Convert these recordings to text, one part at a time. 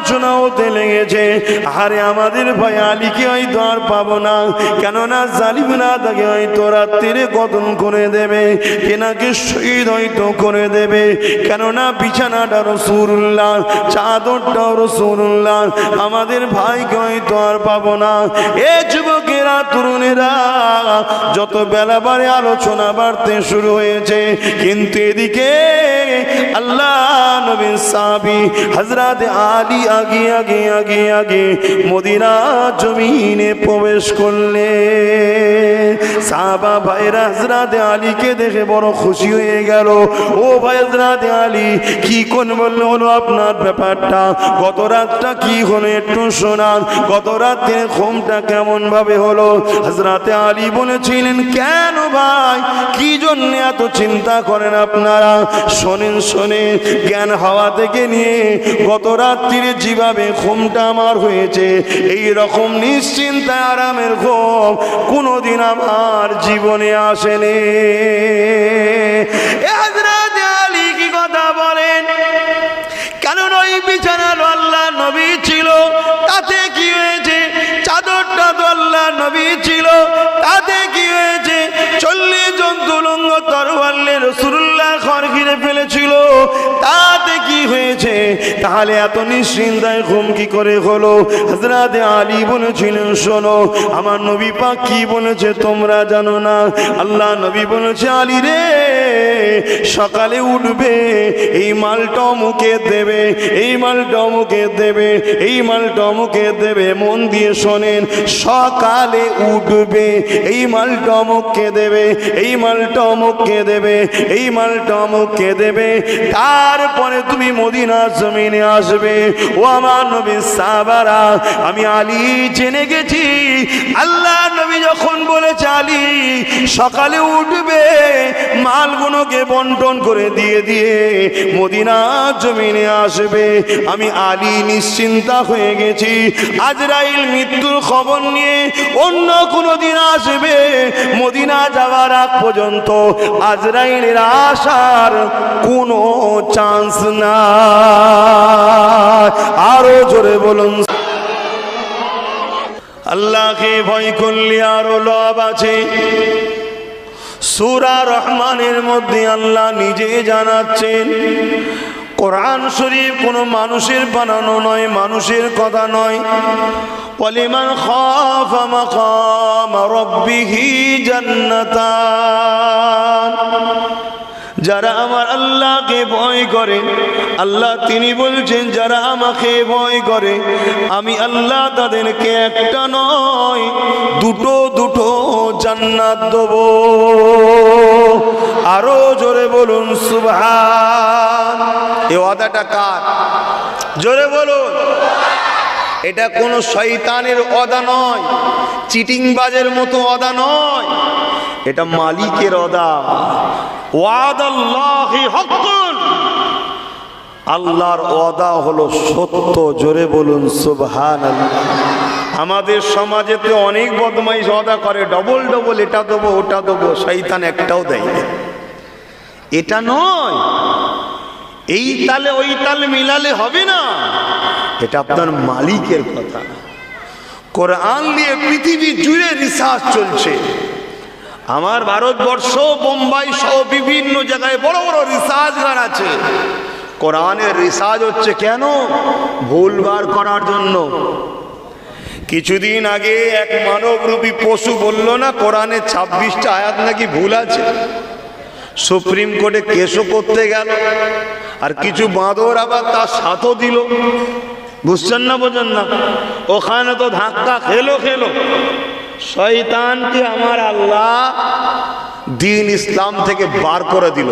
আলোচনা হতে লেগেছে, আরে আমাদের ভাই আলীকে হয়তো আর পাবো না, কেননা জালিমরা তাকে হয়তো রাত্রিরে কতল করে দেবে, তেনাকে শহীদ হয়তো করে দেবে, কেননা বিছানাটা রাসূলুল্লাহ, চাদরটা রাসূলুল্লাহ, আমাদের ভাইকে হয়তো আর পাবো না। এ যুবকেরা, তরুণেরা, যত বেলা বাড়ে আলোচনা বাড়তে শুরু হয়েছে, কিন্তু এদিকে আল্লাহ নবীর সাহাবী হযরত আলী আগে আগে আগে আগে মদিনা জমিনে প্রবেশ করলেন। সাহাবা ভাইরা হযরত আলীকে দেখে বড় খুশি হয়ে গেল। ও ভাই হযরত আলী, কি কোন বললো হলো আপনার ব্যাপারটা, গত রাতটা কি হলো একটু শোনান, গত রাতের ঘুমটা কেমন ভাবে হলো? হযরত আলী বলেছিলেন, কেন ভাই, কি জন্য এত চিন্তা করেন আপনারা? শোনেন শোনেন, জ্ঞান হাওয়া থেকে নিয়ে গত রাত্রিরে যেভাবে ঘুমটা আমার হয়েছে, এই রকম নিশ্চিন্তা আরামের ঘুম কোনোদিন আমার জীবনে আসেনি। হযরত আলী কি কথা বলেন? কারণ ওই বিছানার আল্লাহ নবী ছিল, তাতে কি হয়েছে? চাদরটা তো আল্লাহ নবী ছিল, তাতে কি হয়েছে? 40 জন তুলঙ্গ তরোয়ালে রাসূলুল্লাহ ঘর ঘিরে ফেলেছিল, তাতে কি হয়েছে? তাহলে এত নিশ্চিন্তায় ঘুম কি করে হলো? হযরত আলী বলেছিলেন, শোনো, আমার নবী পাক কি বলেছে তোমরা জানো না? আল্লাহ নবী বলেছে, আলী রে, সকালে উঠবে, এই মালটা মুখে দেবে, এই মালটা মুখে দেবে, এই মালটা মুখে দেবে, মন দিয়ে শোনেন, সকালে উঠবে, এই মালটা মুখে দেবে, এই মালটা মুখে দেবে, এই মালটা মুখে দেবে, তারপরে তুমি মদিনা জমিনে আসবে। ও আমার নবীর সাহাবারা, আমি আলী জেনে গেছি, আল্লাহ নবী যখন বলেছে আলী সকালে উঠবে, মালগুলোকে বন্টন করে দিয়ে দিয়ে মদিনা জমিনে আসবে, আমি আলী নিশ্চিন্তা হয়ে গেছি। আজরাইল মৃত্যুর খবর নিয়ে অন্য কোনো দিন আসবে, মদিনা যাওয়ার আগ পর্যন্ত আজরাইলের আসার কোনো চান্স না। আরো জোরে বলুন, আল্লাহকে ভয় করলে আরো লাভ আছে। সূরা রহমানের মধ্যে আল্লাহ নিজে জানাচ্ছেন, কোরআন শরীফ কোনো মানুষের বানানো নয়, মানুষের কথা নয়। ওয়ালিমান খাফা মাকাম রাব্বিহি জান্নাতান, যারা আমার আল্লাহকে ভয় করে, আল্লাহ তিনি বলছেন, যারা আমাকে ভয় করে আমি আল্লাহ তাদেরকে একটা নয় দুটো দুটো জান্নাত দেব। আরো জোরে বলুন সুবহান। এই ওয়াদাটা কার? জোরে বলুন। এটা কোনো শয়তানের ওয়াদা নয়, চিটিংবাজের মতো ওয়াদা নয়, এটা মালিকের ওয়াদা। ওয়াদাল্লাহি হাক্কুন, আল্লাহর ওয়াদা হলো সত্য। জোরে বলুন সুবহানাল্লাহ। আমাদের সমাজেতে অনেক বদমাইশ ওয়াদা করে, ডবল ডবল এটা দেবো ওটা দেবো, শয়তান একটাও দেয় না। এটা নয়, এই তালে ওই তালে মিলালে হবে না, এটা আপনার মালিকের কথা। কোরআন দিয়ে পৃথিবী জুড়ে রিসার্চ চলছে। আমার ভারতবর্ষ, বোম্বাই সহ বিভিন্ন জায়গায় বড় বড় রিসার্চগার আছে। কোরআনের রিসার্চ হচ্ছে কেন? ভুল বার করার জন্য। কিছুদিন আগে এক মানবরূপী পশু বলল না, কোরআনের 26টা আয়াত নাকি ভুল আছে। সুপ্রিম কোর্টে কেসও করতে গেল, আর কিছু বাঁদর আবার তার সাথও দিল। বুঝছেন না, বোঝেন না? ওখানে তো ধাক্কা খেলো। শয়তানকে আমার আল্লাহ দ্বীন ইসলাম থেকে বার করে দিল।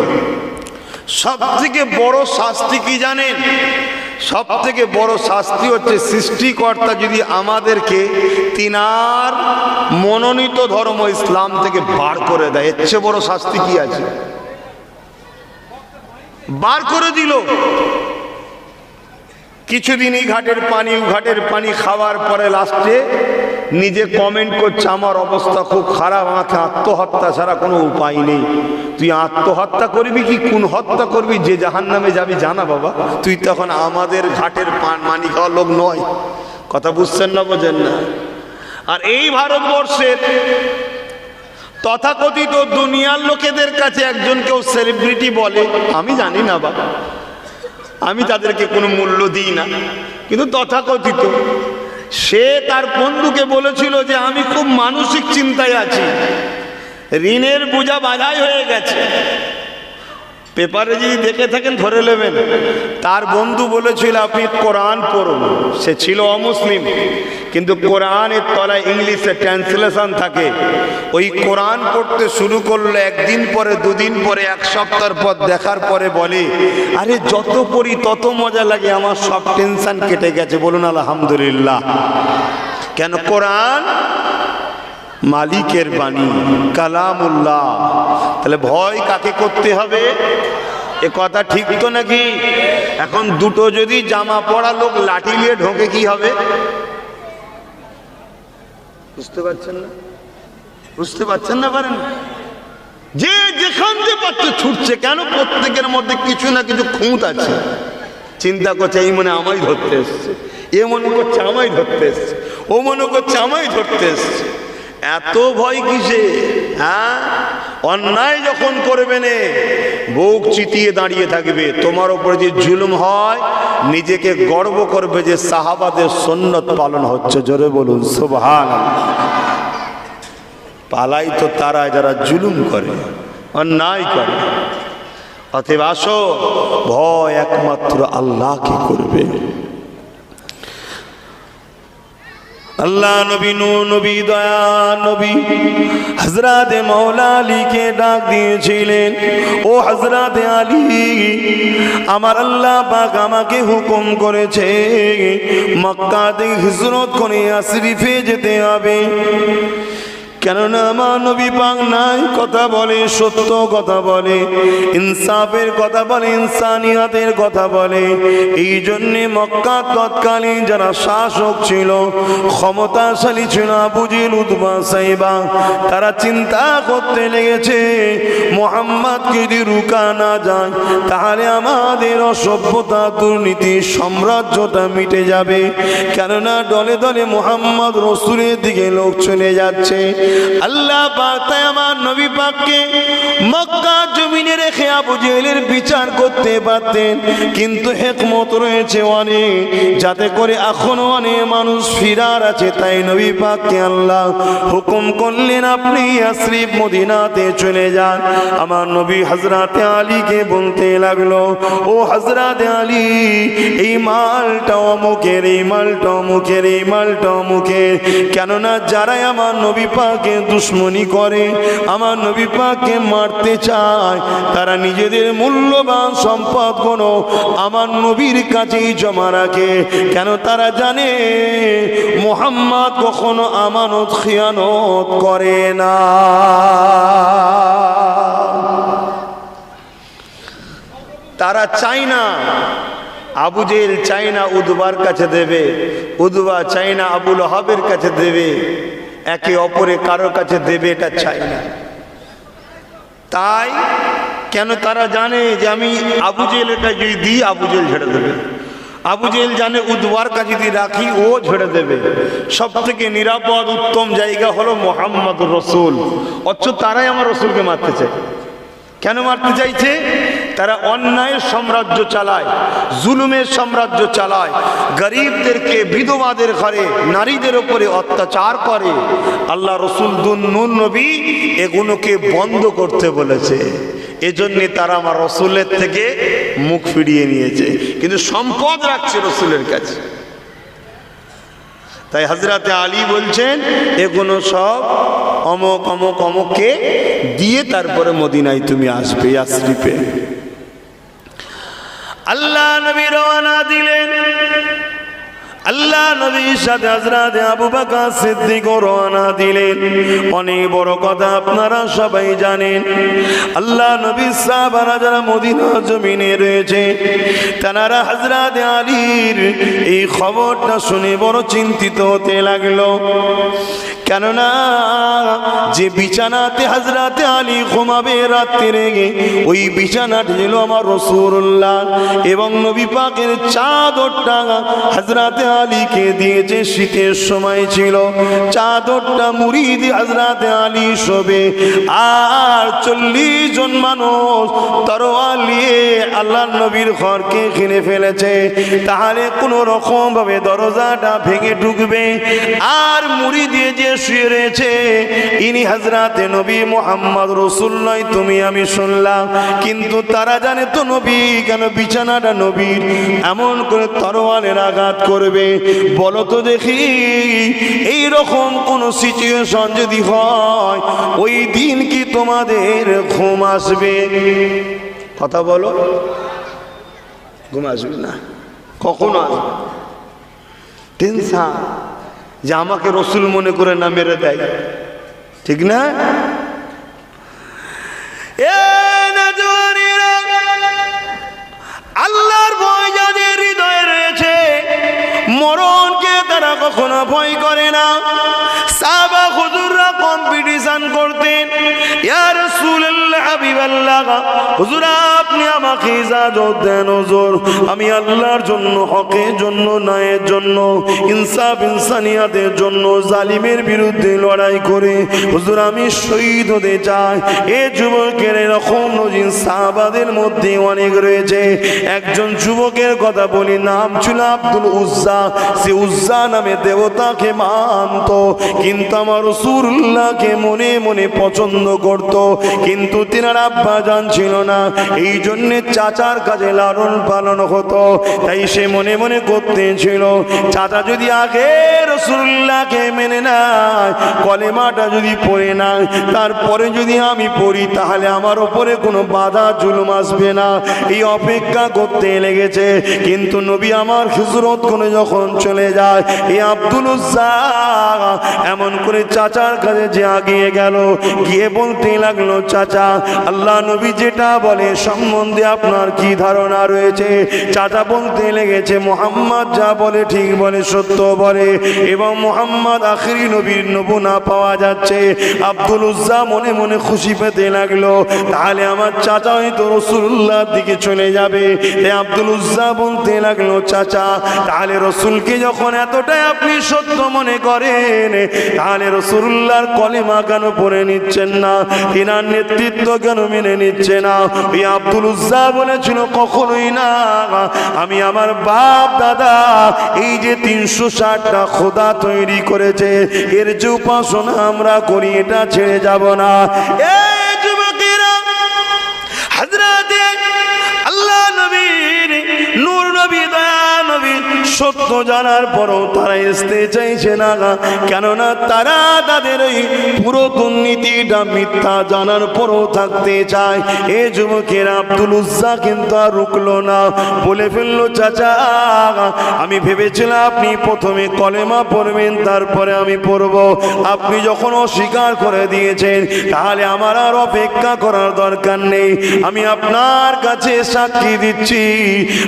সব থেকে বড় শাস্তি কি জানেন? সব থেকে বড় শাস্তি হচ্ছে সৃষ্টিকর্তা যদি আমাদেরকে তিনার মনোনীত ধর্ম ইসলাম থেকে বার করে দেয়, এর চেয়ে বড় শাস্তি কি আছে? বার করে দিল। কিছুদিন এই ঘাটের পানি খাওয়ার পরে লাস্টে নিজে কমেন্ট করছে আমার অবস্থা খুব খারাপ, আমাকে আত্মহত্যা ছাড়া কোনো উপায় নেই। তুই আত্মহত্যা করবি কি কোন হত্যা করবি যে জাহান্নামে যাবি জানা বাবা? তুই তখন আমাদের ঘাটের মানি খাওয়া লোক নয়। কথা বুঝছেন না, বোঝেন না? আর এই ভারতবর্ষের তথাকথিত দুনিয়ার লোকেদের কাছে একজন কেউ সেলিব্রিটি বলে, আমি জানি না বাবা, আমি তাদেরকে কোনো মূল্য দিই না, কিন্তু তথাকথিত সে তার বন্ধুকে বলেছিল যে আমি খুব মানসিক চিন্তায় আছি, ঋণের বোঝা বাজাই হয়ে গেছে। পেপারে যদি দেখে থাকেন ধরে নেবেন। তার বন্ধু বলেছিল আপনি কোরআন পড়ুন। সে ছিল অমুসলিম, কিন্তু কোরআনের তলায় ইংলিশে ট্রান্সলেশন থাকে। ওই কোরআন পড়তে শুরু করলো, একদিন পরে, দুদিন পরে, এক সপ্তাহ পর দেখার পরে বলে, আরে যত পড়ি তত মজা লাগে, আমার সব টেনশন কেটে গেছে। বলুন আলহামদুলিল্লাহ। কেন? কোরআন মালিকের বাণী, কালামুল্লাহ। তাহলে ভয় কাকে করতে হবে? এ কথা ঠিক তো নাকি? এখন দুটো যদি জামা পরা লোক লাঠি নিয়ে ঢোকে কি হবে? বুঝতে পারছেন না? বুঝতে পারছেন না? পারেন? যে যেখান দিয়ে পাচ্ছে ছুটছে। কেন? প্রত্যেকের মধ্যে কিছু না কিছু খুঁত আছে। চিন্তা করছে এই মনে আমায় ধরতে এসছে, এ মনে করছে আমায় ধরতে এসছে, ও মনে করছে আমায় ধরতে এসছে। এত ভয় কিসে? হ্যাঁ, অন্যায় যখন করবে না বুক চিতিয়ে দাঁড়িয়ে থাকবে। তোমার উপরে যে জুলুম হয় নিজেকে গর্ব করবে যে সাহাবাদের সুন্নত পালন হচ্ছে। জোরে বলুন সুবহানাল্লাহ। পালাই তো তারা যারা জুলুম করে, অন্যায় করে। অতএব আসো, ভয় একমাত্র আল্লাহকে করবে। আল্লাহ নবী, নূর নবী, দয়া নবী হযরতে মাওলা আলীকে ডাক দিয়েছিলেন, ও হযরতে আলী, আমার আল্লাহ পাক আমাকে হুকুম করেছে মক্কা থেকে হিজরত করে ইয়াসরিফে যেতে হবে। কেননা আমার নবী পাক নাই কথা বলে, সত্য কথা বলে, ইনসাফের কথা বলে, ইনসানিয়াতের কথা বলে। এই জন্যে মক্কা তৎকালীন যারা শাসক ছিল, ক্ষমতাশালী ছিল, আবু জেহেল, উতবা, সাইবা, তারা চিন্তা করতে লেগেছে মুহাম্মদকে যদি রুকা না যায় তাহলে আমাদের অসভ্যতা, দুর্নীতি, সাম্রাজ্যটা মিটে যাবে। কেননা দলে দলে মুহাম্মদ রাসূলের দিকে লোক চলে যাচ্ছে। আল্লাহ পাক তাই আমার নবী পাককে মক্কা জমিনে রেখে আবু জেহেলের বিচার করতে পারতেন, কিন্তু হিকমত রয়েছে অনেক, যাতে করে এখনো অনেক মানুষ ফিরার আছে। তাই নবী পাককে আল্লাহ হুকুম করলেন আপনি ইয়াসরিব মদিনাতে চলে যান। আমার নবী হযরতে আলীকে বলতে লাগলো, ও হযরতে আলী, এই মালটা অমুকের, এই মালটা অমুকের, এই মালটা অমুকের। কেননা যারাই আমার নবী পাককে দুশ্মনী করে, আমার নবী পাককে মারতে চায়, তারা নিজেদের মূল্যবান সম্পদগুলো আমার নবীর কাছেই জমা রাখে। কেন? তারা জানে মুহাম্মদ কখনো আমানত খিয়ানত করে না। তারা চায় না, আবু জেহেল চায় না উতবার কাছে দেবে, উতবা চায় না আবু লাহাবের কাছে দেবে, একে অপরে কারোর কাছে দেবে, এটা চাই না। তাই কেন? তারা জানে যে আমি আবু জেহেলের কাছে যদি দিই আবু জেহেল ছেড়ে দেবে। আবু জেহেল জানে উতবার কাছে যদি রাখি ও ছেড়ে দেবে। সব থেকে নিরাপদ উত্তম জায়গা হলো মুহাম্মদ রাসূল। অথচ তারাই আমার রাসূলকে মারতে চায়। কেন মারতে চাইছে? তারা অন্যায়ের সাম্রাজ্য চালায়, জুলুমের সাম্রাজ্য চালায়, গরিবদেরকে, বিধবাদের ঘরে, নারীদের উপরে অত্যাচার করে। আল্লাহ রসুল নূর নবী এগুলোকে বন্ধ করতে বলেছে। এজন্য তারা আমার রসুলের থেকে মুখ ফিরিয়ে নিয়েছে, কিন্তু সম্পদ রাখছে রসুলের কাছে। তাই হযরতে আলী বলছেন এগুলো সব অমুক অমুক অমুককে দিয়ে তারপরে মদিনায় তুমি আসবে, ইয়াসরিফে। আল্লাহ নবী রওনা দিলেন। আল্লাহ নবীর সাথে হযরত আবু বকর সিদ্দিক রওনা দিলেন। অনেক বড় কথা আপনারা সবাই জানেন, আল্লাহ নবী সাহাবারা যারা মদিনা জমিনে রয়েছে তারা হযরত আলীর এই খবরটা শুনে বড় চিন্তিত হতে লাগলো। কেননা যে বিছানাতে হযরত আলী ঘুমাবে রাত্রে, ওই বিছানাটি ছিল আমার রাসূলুল্লাহ, এবং নবী পাকের চাদরটা হযরত আলীকে দিয়েছে। শীতের সময় ছিল, চাদরটা মুড়ি দিয়ে হযরত আলী শোবে, আর 40 জন মানুষ তরোয়াল নিয়ে আল্লাহ নবীর ঘরকে ঘিরে ফেলেছে। তাহলে কোনো রকম ভাবে দরজাটা ভেঙে ঢুকবে, আর মুড়ি দিয়ে যে শুয়ে রয়েছে ইনি হযরত নবী মুহাম্মদ রাসূল নয়, তুমি আমি শুনলাম, কিন্তু তারা জানে তো নবী, কেন বিছানাটা নবীর, এমন করে তরোয়ালের আঘাত করবে। বলো তো দেখি, এই রকম কোন সিচুয়েশন যদি হয়, ওই দিন কি তোমাদের ঘুম আসবে? কথা বলো, ঘুম আসবে না, কখনো আসবে টেনশন, যে আমাকে রসুল মনে করে না মেরে দেয়, ঠিক না? আল্লাহর ভয় যাদের হৃদয়ে রয়েছে, মরণকে তারা কখনো ভয় করে না। সাহাবা হুজুররা কম্পিটিশন করতেন, ইয়া রাসূলুল্লাহ হাবিবাল্লাহ, হুজুর আপনি আমাকে ইজাজত দেন হুজুর, আমি আল্লাহর জন্য, হকের জন্য, ন্যায়ের জন্য, ইনসাফ ইনসানিয়াতের জন্য জালিমের বিরুদ্ধে লড়াই করে হুজুর আমি শহীদ হতে চাই। এ যুবকের এরকম নজির সাহাবাদের মধ্যে অনেক রয়েছে। একজন যুবকের কথা বলি, নাম ছিল আব্দুল উজ্জা। সে উজ্জা নামে দেবতাকে মানত, কিন্তু আমার রাসূলুল্লাহকে মনে মনে পছন্দ করত, কিন্তু তিনার আব্বা জান ছিল না, এই জন্য চাচার কাছে লালন পালন হতো। তাই সে মনে মনে করতে ছিল, চাচা যদি আগে রাসূলুল্লাহকে মেনে নেয়, কলেমাটা যদি পড়ে নেয়, তারপরে যদি আমি পড়ি, তাহলে আমার ওপরে কোনো বাধা জুলুম আসবে না। এই অপেক্ষা করতে লেগেছে। কিন্তু নবী আমার হিজরত করে যখন চলে যায়, এই আব্দুল উজ্জা এমন করে চাচার কাছে যে আগিয়ে গেল, গিয়ে বলতে লাগলো, চাচা আল্লাহ নবী যেটা বলে সম্বন্ধে আপনার কি ধারণা রয়েছে? চাচা বলতে লেগেছে, মুহাম্মদ যা বলে ঠিক বলে, সত্য বলে, এবং মুহাম্মদ আখিরি নবীর নমুনা পাওয়া যাচ্ছে। আব্দুল উজ্জা মনে মনে খুশি পেতে লাগলো, তাহলে আমার চাচা হয়তো রাসূলুল্লাহর দিকে চলে যাবে। এই আব্দুল উজ্জা বলতে লাগলো, চাচা তাহলে রসুলকে যখন এতটাই আপনি সত্য মনে করেন, তাহলে রাসূলুল্লাহর কলেমা কেন পড়ে নিচ্ছেন না? তিনার নেতৃত্ব কেন মেনে নিচ্ছে না? ওই আব্দুল উজ্জা বলেছিল, কখনোই না, আমি আমার বাপ দাদা এই যে 360টা খোদা তৈরি করেছে, এর যে উপাসনা আমরা করি, এটা ছেড়ে যাব না। এই যুবকেরা, হযরত আল্লাহ নবীর নূর নবী, দয়া নবী সত্য জানার পরও তারা আসতে চাইছে না, কেননা তারা তাদের এই পুরো দুর্নীতিটা মিথ্যা জানার পরও থাকতে চায়। এ যুবকের আব্দুল উজ্জা কিন্তু আর রুকলো না, বলে ফেললো, চাচা আমি ভেবেছিলাম আপনি প্রথমে কলেমা পড়বেন, তারপরে আমি পড়ব। আপনি যখন অস্বীকার করে দিয়েছেন, তাহলে আমার আর অপেক্ষা করার দরকার নেই। আমি আপনার কাছে সাক্ষী দিচ্ছি,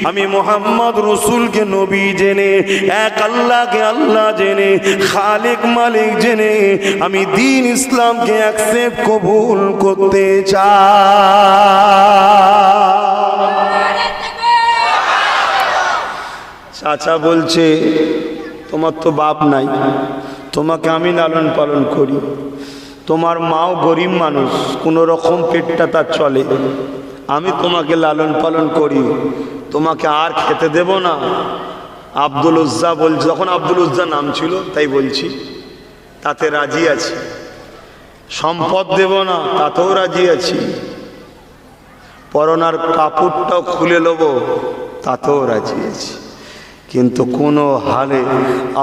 আমি মুহাম্মদ রাসূলকে নবী জেনে, এক আল্লাহকে আল্লাহ জেনে, খালিক মালিক জেনে আমি দ্বীন ইসলামকে অ্যাকসেপ্ট কবুল করতে চাই। চাচা বলছে, তোমার তো বাপ নাই, তোমাকে আমি লালন পালন করি, তোমার মাও গরিব মানুষ, কোনো রকম পেটটা তার চলে, আমি তোমাকে লালন পালন করি, তোমাকে আর খেতে দেব না। আব্দুল উজ্জা বলছে, যখন আব্দুল উজ্জা নাম ছিল তাই বলছি, তাতে রাজি আছি। সম্পদ দেব না, তাতেও রাজি আছি। পরনার কাপড়টাও খুলে নেব, তাতেও রাজি আছি। কিন্তু কোনো হালে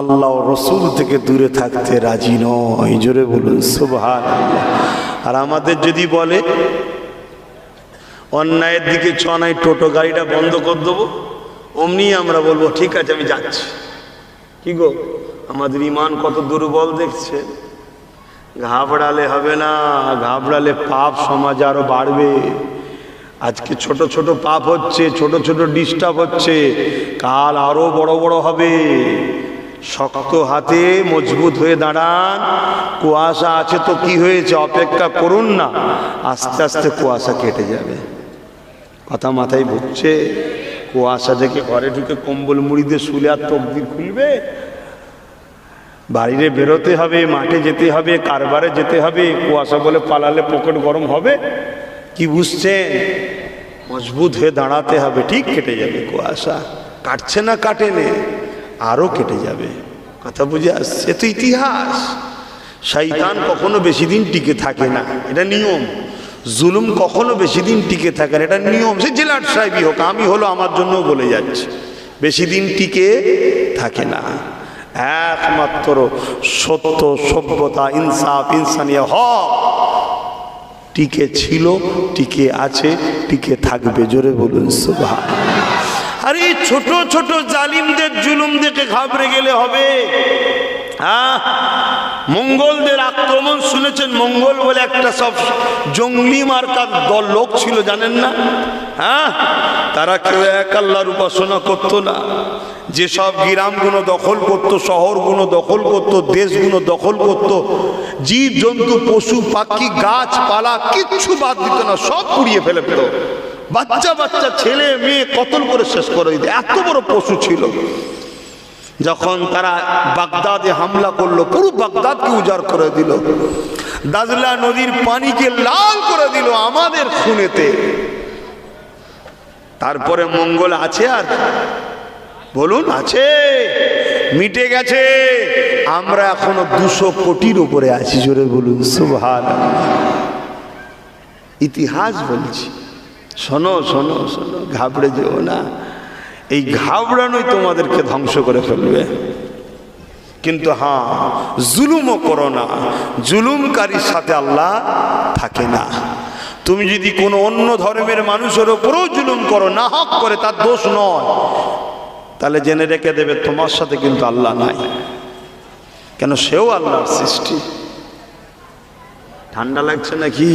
আল্লাহ রসুল থেকে দূরে থাকতে রাজি নয়। জোরে বলুন সুবহানাল্লাহ। আর আমাদের যদি বলে অন্যায়ের দিকে চনাই, টোটো গাড়িটা বন্ধ করে দেবো, অমনি আমরা বলবো ঠিক আছে আমি যাচ্ছি। কি গো, আমাদের ইমান কত দুর্বল দেখছে। ঘাবড়ালে হবে না, ঘাবড়ালে পাপ সমাজে আরো বাড়বে। আজকে ছোট ছোট পাপ হচ্ছে, ছোট ছোট ডিস্টার্ব হচ্ছে, কাল আরো বড় বড় হবে। শক্ত হাতে মজবুত হয়ে দাঁড়ান। কুয়াশা আছে তো কি হয়েছে, অপেক্ষা করুন না, আস্তে আস্তে কুয়াশা কেটে যাবে। কথা মাথায় ঢুকছে? কুয়াশা দেখে ঘরে ঢুকে কম্বল মুড়ি দিয়ে শুলে আর তকদির খুলবে? বাইরে বেরোতে হবে, মাঠে যেতে হবে, কারবারে যেতে হবে। কুয়াশা বলে পালালে পকেট গরম হবে? কি বুঝছেন? মজবুত হয়ে দাঁড়াতে হবে, ঠিক কেটে যাবে কুয়াশা। কাটছে না, কাটেনে, আরো কেটে যাবে। কথা বুঝে আসছে? তো ইতিহাস। শয়তান কখনো বেশি দিন টিকে থাকে না, এটা নিয়ম। জুলুম কখনো বেশি দিন টিকে থাকে না, এটা নিয়ম। সে জেলার সাহেবই হোক, আমি হলো, আমার জন্য বলে যাচ্ছি, বেশি দিন টিকে থাকে না। একমাত্র সত্য, সভ্যতা, ইনসাফ, ইনসানিয়া, হক টিকে ছিল, টিকে আছে, টিকে থাকবে। জোরে বলুন সুবহানাল্লাহ। আর এই ছোট ছোট জালিমদের জুলুম দেখে ঘাবড়ে গেলে হবে? মঙ্গলদের আক্রমণ শুনেছেন? মঙ্গল বলে একটা সব জঙ্গলি মার্কার দল লোক ছিল, জানেন না? তারা কেউ এক আল্লাহর উপাসনা করতো না। যেসব গ্রামগুলো দখল করত, শহরগুলো দখল করত, দেশগুলো দখল করত, জীব জন্তু, পশু পাখি, গাছপালা কিচ্ছু বাদ দিত না, সব পুড়িয়ে ফেলে পেত। বাচ্চা বাচ্চা ছেলে মেয়ে কতল করে শেষ করে দিত, এত বড় পশু ছিল। যখন তারা বাগদাদে হামলা করলো, পুরো বাগদাদকে উজাড় করে দিল, দাজলা নদীর পানিকে লাল করে দিল আমাদের খুনেতে। তারপরে মঙ্গল আছে? আর বলুন, আছে? মিটে গেছে। আমরা এখনো 200 কোটির উপরে আছি। জোরে বলুন সুবহানাল্লাহ। ইতিহাস বলছি, শোনো শোনো শোনো, ঘাবড়ে যেও না। এই ঘাবড়ানোই তোমাদেরকে ধ্বংস করে ফেলবে। কিন্তু হ্যাঁ, জুলুমও করো না, জুলুমকারীর সাথে আল্লাহ থাকে না। তুমি যদি কোনো অন্য ধর্মের মানুষের উপরেও জুলুম করো, না হক করে, তার দোষ নয়, তাহলে জেনে রেখে দেবে তোমার সাথে কিন্তু আল্লাহ নাই। কেন? সেও আল্লাহর সৃষ্টি। ঠান্ডা লাগছে নাকি?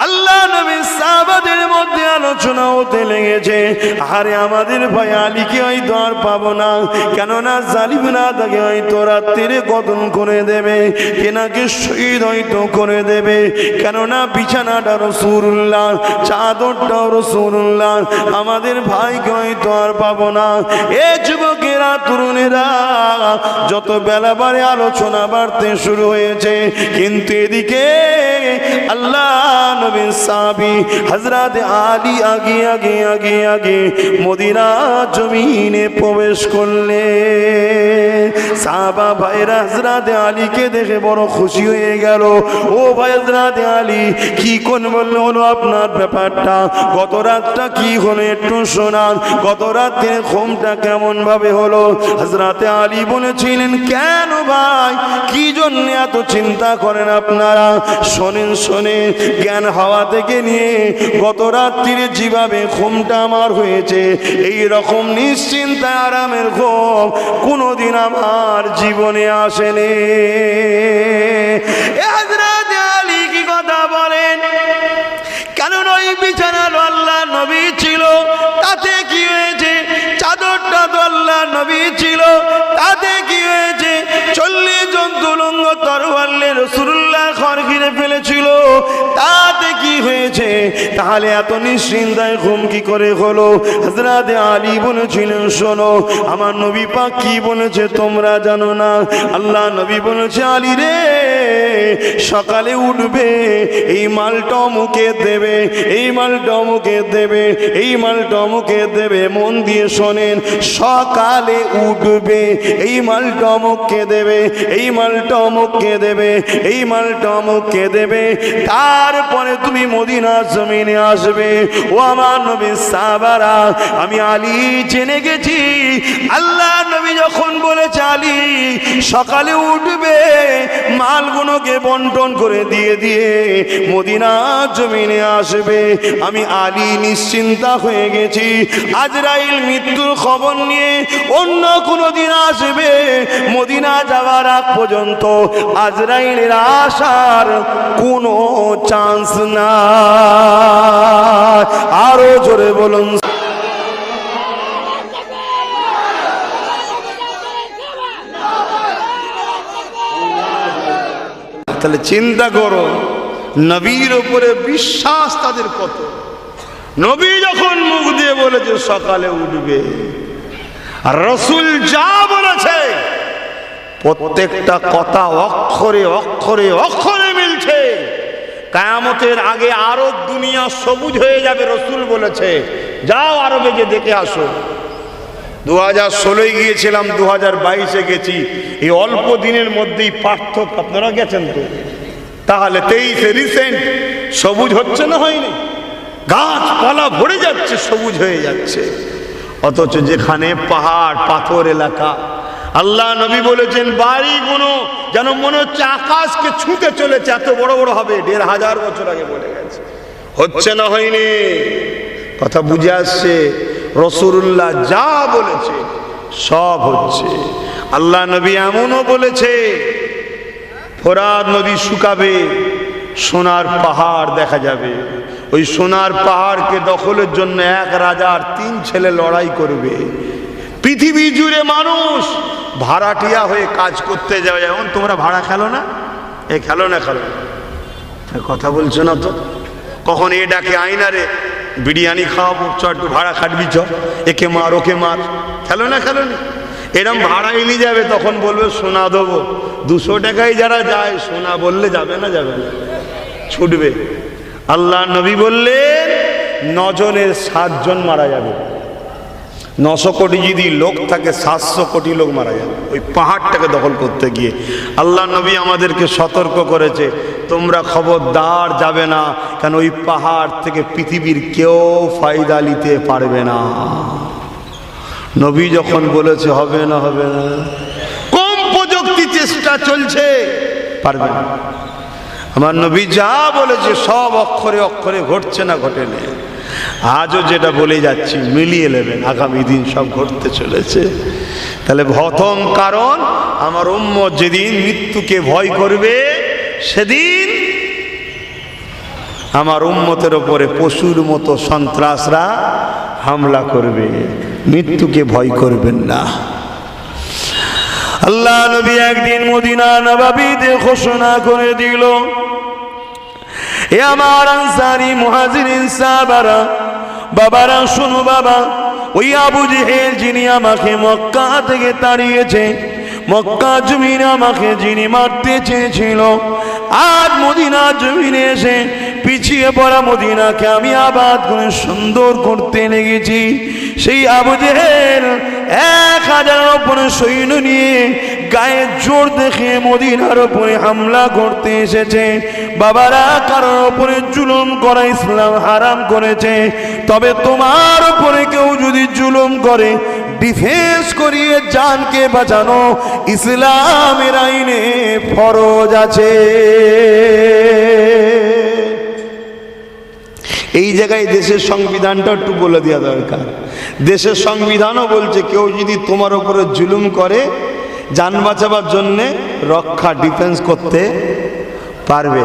আল্লাহ নবী সাহাবাদের মধ্যে আলোচনা হতে লেগেছে, আরে আমাদের ভাই আলীকে হয়তো আর পাবো না, কেননা জালিমরা তাকে হয়তো রাত্রিরে কতল করে দেবে, কেনাকে শহীদ হয়তো করে দেবে, কেননা বিছানাটা রাসূলুল্লাহ, চাদরটা রাসূলুল্লাহ, আমাদের ভাইকে হয়তো আর পাবো না। এ যুবকেরা, তরুণেরা, যত বেলা বাড়ে আলোচনা বাড়তে শুরু হয়েছে, কিন্তু এদিকে আল্লাহ নবীর সাহাবী হযরত আলী আগে আগে আগে আগে মদিনা জমিনে প্রবেশ করলেন। সাহাবা ভাইরা হযরত আলীকে দেখে বড় খুশি হয়ে গেল। ও ভাই হযরত আলী, কি কোন বললো হলো আপনার ব্যাপারটা? গত রাতটা কি হলো একটু শোনান, গত রাতের ঘুমটা কেমন ভাবে হলো? হযরত আলী বলেছিলেন, কেন ভাই, কি জন্য এত চিন্তা করেন আপনারা? শোনেন শোনেন, জ্ঞান হাওয়া থেকে নিয়ে গত রাত্রিরে যেভাবে ঘুমটা আমার হয়েছে, এই রকম নিশ্চিন্তা আরামের ঘুম কোনোদিন আমার জীবনে আসেনি। হযরত আলী কি কথা বলেন? কারণ ওই বিছানার আল্লাহ নবী ছিল, তাতে কি হয়েছে? চাদরটা তো আল্লাহ নবী ছিল, তাতে কি হয়েছে? 40 জন তুলঙ্গ তরোয়ার রাসূলুল্লাহ ঘর ঘিরে ফেলেছিল, তাতে কি হয়েছে? তাহলে এত নিশ্চিন্তায় ঘুম কি করে হলো? হযরত আলী বলেছিলেন, শোনো, আমার নবী পাক কি বলেছে তোমরা জানো না? আল্লাহ নবী বলেছে, আলী রে, সকালে উঠবে, এই মালটা মুখে দেবে, এই মালটা মুখে দেবে, এই মালটা মুখে দেবে। মন দিয়ে শোনেন, সকালে উঠবে, এই মালটা মুখে দেবে, এই মালটা মুখে দেবে, এই মালটা মুখে দেবে, তারপরে তুমি মদিনা জমিনে আসবে। ও আমার নবীর সাহাবারা, আমি আলী জেনে গেছি, আল্লাহ নবী যখন বলেছে আলী সকালে উঠবে, মালগুলোকে বন্টন করে দিয়ে দিয়ে মদিনার জমিনে আসবে। আমি আলী নিশ্চিন্তা হয়ে গেছি, আজরাইল মৃত্যুর খবর নিয়ে অন্য কোনো দিন আসবে। মদিনা যাওয়ার আগ পর্যন্ত আজরাইলের আসার কোনো চান্স না। আরো জোরে বলুন। তাহলে চিন্তা করো, নবীর উপরে বিশ্বাস তাদের কত। নবী যখন মুখ দিয়ে বলেছে সকালে উঠবে, আর রাসূল যা বলেছে প্রত্যেকটা কথা অক্ষরে অক্ষরে অক্ষরে মিলছে। কিয়ামতের আগে আরব দুনিয়া সবুজ হয়ে যাবে। রাসূল বলেছে যাও আরবে গিয়ে দেখে আসো। 2016 গিয়েছিলাম, 2022 গেছি। এই অল্প দিনের মধ্যেই পার্থক্য। আপনারা গেছেন তো? তাহলে 23 রিসেন্ট সবুজ হচ্ছে না, হয়নি? গাছপালা ভরে যাচ্ছে, সবুজ হয়ে যাচ্ছে। অথচ যেখানে পাহাড় পাথর এলাকা, আল্লাহ নবী বলেছেন বাড়িগুলো যেন মনে হচ্ছে আকাশকে ছুঁতে চলেছে, এত বড় বড় হবে। 1500 বছর আগে বলে গেছে। হচ্ছে না, হয়নি? কথা বুঝে আসছে? রাসূলুল্লাহ যা বলেছে সব হচ্ছে। আল্লাহ নবী এমনও বলেছে ফোরাত নদী শুকাবে, সোনার পাহাড় দেখা যাবে। ওই সোনার পাহাড়কে দখলের জন্য এক রাজার 3 ছেলে লড়াই করবে। পৃথিবী জুড়ে মানুষ ভাড়াটিয়া হয়ে কাজ করতে যাবে। যেমন তোমরা ভাড়া খেলো না, এ খেলো না, খেলো কথা বলছো না তো। কখন এ ডাকে আয়না রে বিরিয়ানি খাওয়াবো, চ একটু ভাড়া খাটবি, চ একে মার ওকে মার, খেলো না, খেলো না। এরম ভাড়াই নিয়ে যাবে, তখন বলবে সোনা দেবো। 200 টাকায় যারা যায়, সোনা বললে যাবে না, যাবে না, ছুটবে। আল্লাহ নবী বললেন 9 জনের 7 জন মারা যাবে। 900 কোটি যদি লোক থাকে, 700 কোটি লোক মারা যাবে ওই পাহাড়টাকে দখল করতে গিয়ে। আল্লাহ নবী আমাদেরকে সতর্ক করেছে, তোমরা খবরদার যাবে না, কেন ওই পাহাড় থেকে পৃথিবীর কেউ ফায়দা নিতে পারবে না। নবী যখন বলেছে হবে না, হবে না, কম প্রযুক্তি চেষ্টা চলছে, পারবে না। আমার নবী যা বলেছে সব অক্ষরে অক্ষরে ঘটছে না, ঘটে না। আজও যেটা বলে যাচ্ছি মিলিয়ে নেবেন, আগামী দিন সব ঘটতে চলেছে। তাহলে প্রথম কারণ, আমার উম্মত যেদিন মৃত্যুকে ভয় করবে, সেদিন আমার উম্মতের ওপরে পশুর মতো সন্ত্রাসরা হামলা করবে। মৃত্যুকে ভয় করবেন না। আল্লাহ নবী একদিন মদিনা নববীতে ঘোষণা করে দিল, এ আমার আনসারী মুহাজিরিন সাহাবারা, বাবারা শোনো বাবা, ওই আবু জেহেল যিনি আমাকে মক্কা থেকে তাড়িয়েছে, মক্কা জমিনে আমাকে যিনি মারতে চেয়েছিল, আজ মদিনা জমিনে এসে পিছিয়ে পড়া মদিনাকে আমি আবাদ করে সুন্দর করতে লেগেছি। সেই আবু জেহেল 1000 উপরে সৈন্য নিয়ে গায়ে জোর দেখে মদিনার উপরে হামলা করতে এসেছে। বাবারা, কারোর উপরে জুলুম করা ইসলাম হারাম করেছে, তবে তোমার উপরে কেউ যদি জুলুম করে, ডিফেন্স করিয়ে জানকে বাঁচানো ইসলামের আইনে ফরজ আছে। এই জায়গায় দেশের সংবিধানটা একটু বলে দেওয়া দরকার। দেশের সংবিধানও বলছে কেউ যদি তোমার উপরে জুলুম করে, জান বাঁচাবার জন্যে রক্ষা, ডিফেন্স করতে পারবে।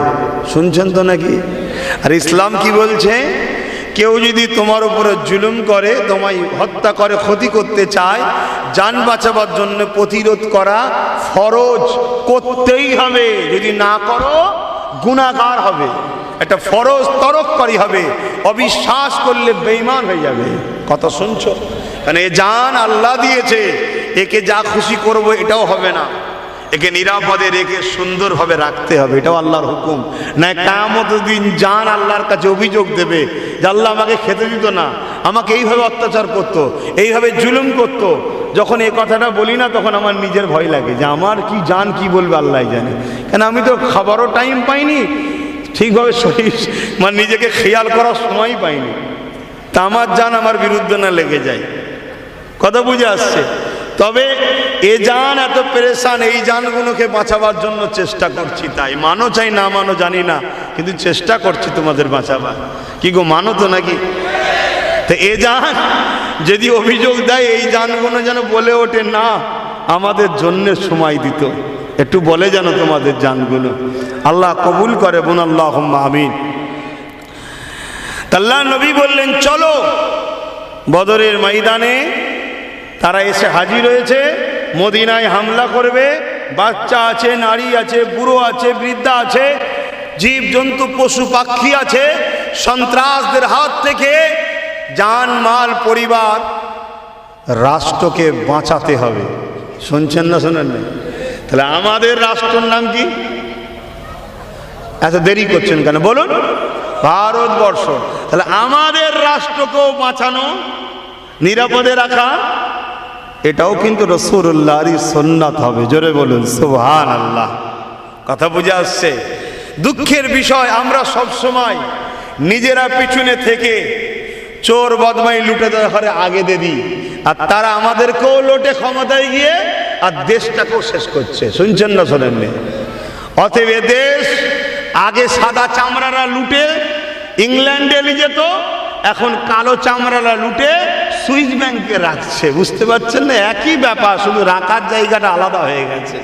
শুনছেন তো নাকি? আর ইসলাম কি বলছে? কেউ যদি তোমার উপরে জুলুম করে, তোমায় হত্যা করে, ক্ষতি করতে চায়, জান বাঁচাবার জন্য প্রতিরোধ করা ফরজ, করতেই হবে। যদি না করো গুনাহগার হবে, একটা ফরজ তরককারী হবে, অবিশ্বাস করলে বেঈমান হয়ে যাবে। কথা শুনছো? কারণ এ জান আল্লাহ দিয়েছে, একে যা খুশি করব এটাও হবে না, একে নিরাপদে রেখে সুন্দরভাবে রাখতে হবে, এটাও আল্লাহর হুকুম। না কিয়ামতের দিন জান আল্লাহর কাছে অভিযোগ দেবে যে আল্লাহ আমাকে খেতে দিত না, আমাকে এইভাবে অত্যাচার করতো, এইভাবে জুলুম করতো। যখন এই কথাটা বলি না, তখন আমার নিজের ভয় লাগে যে আমার কি জান কি বলবে আল্লাহ জানে। কেন আমি তো খাবারও টাইম পাইনি, ঠিকভাবে শরীর মানে নিজেকে খেয়াল করার সময় পাইনি, তা আমার জান আমার বিরুদ্ধে না লেগে যায়। কথা বুঝে আসছে? তবে এ জান এত পেরেশান, এই জানগুলোকে বাঁচাবার জন্য চেষ্টা করছি। তাই মানো চাই না মানো জানি না, কিন্তু চেষ্টা করছি তোমাদের বাঁচাবার। কি গো, মানো তো নাকি? তো এ জান যদি অভিযোগ দেয়, এই জানগুলো যেন বলে ওঠে না আমাদের জন্য সময় দিত, একটু বলে যেন তোমাদের জানগুলো আল্লাহ কবুল করে। বোন আল্লাহুম্মা আমিন। আল্লাহ নবী বললেন চলো বদরের ময়দানে। তারা এসে হাজির হয়েছে, মদিনায় হামলা করবে। বাচ্চা আছে, নারী আছে, বুড়ো আছে, বৃদ্ধা আছে, জীব জন্তু পশু পাখি আছে। সন্ত্রাসদের হাত থেকে জান মাল পরিবার রাষ্ট্রকে বাঁচাতে হবে। শুনছেন না শোনেন না? তাহলে আমাদের রাষ্ট্রের নাম কি? এত দেরি করছেন কেন বলুন? ভারতবর্ষ। তাহলে আমাদের রাষ্ট্রকেও বাঁচানো, নিরাপদে রাখা, এটাও কিন্তু রাসূলুল্লাহর সুন্নাত হবে। জোরে বলুন সুবহানাল্লাহ। কথা বুঝে আসছে? দুঃখের বিষয়, আমরা সব সময় নিজেরা পিছনে থেকে চোর বদমাই লুটেদের ঘরে আগে দিয়ে দিই, আর তারা আমাদেরকেও লোটে ক্ষমতায় গিয়ে, আর দেশটাকেও শেষ করছে। শুনছেন না শোনেননি? অতএব দেশ আগে সাদা চামড়ারা লুটে ইংল্যান্ডে নিয়ে যেত, এখন কালো চামড়ারা লুটে সুইস ব্যাংকে রাখছে। বুঝতে পারছেন না? একই ব্যাপার, শুধু রাখার জায়গাটা আলাদা হয়ে গেছে।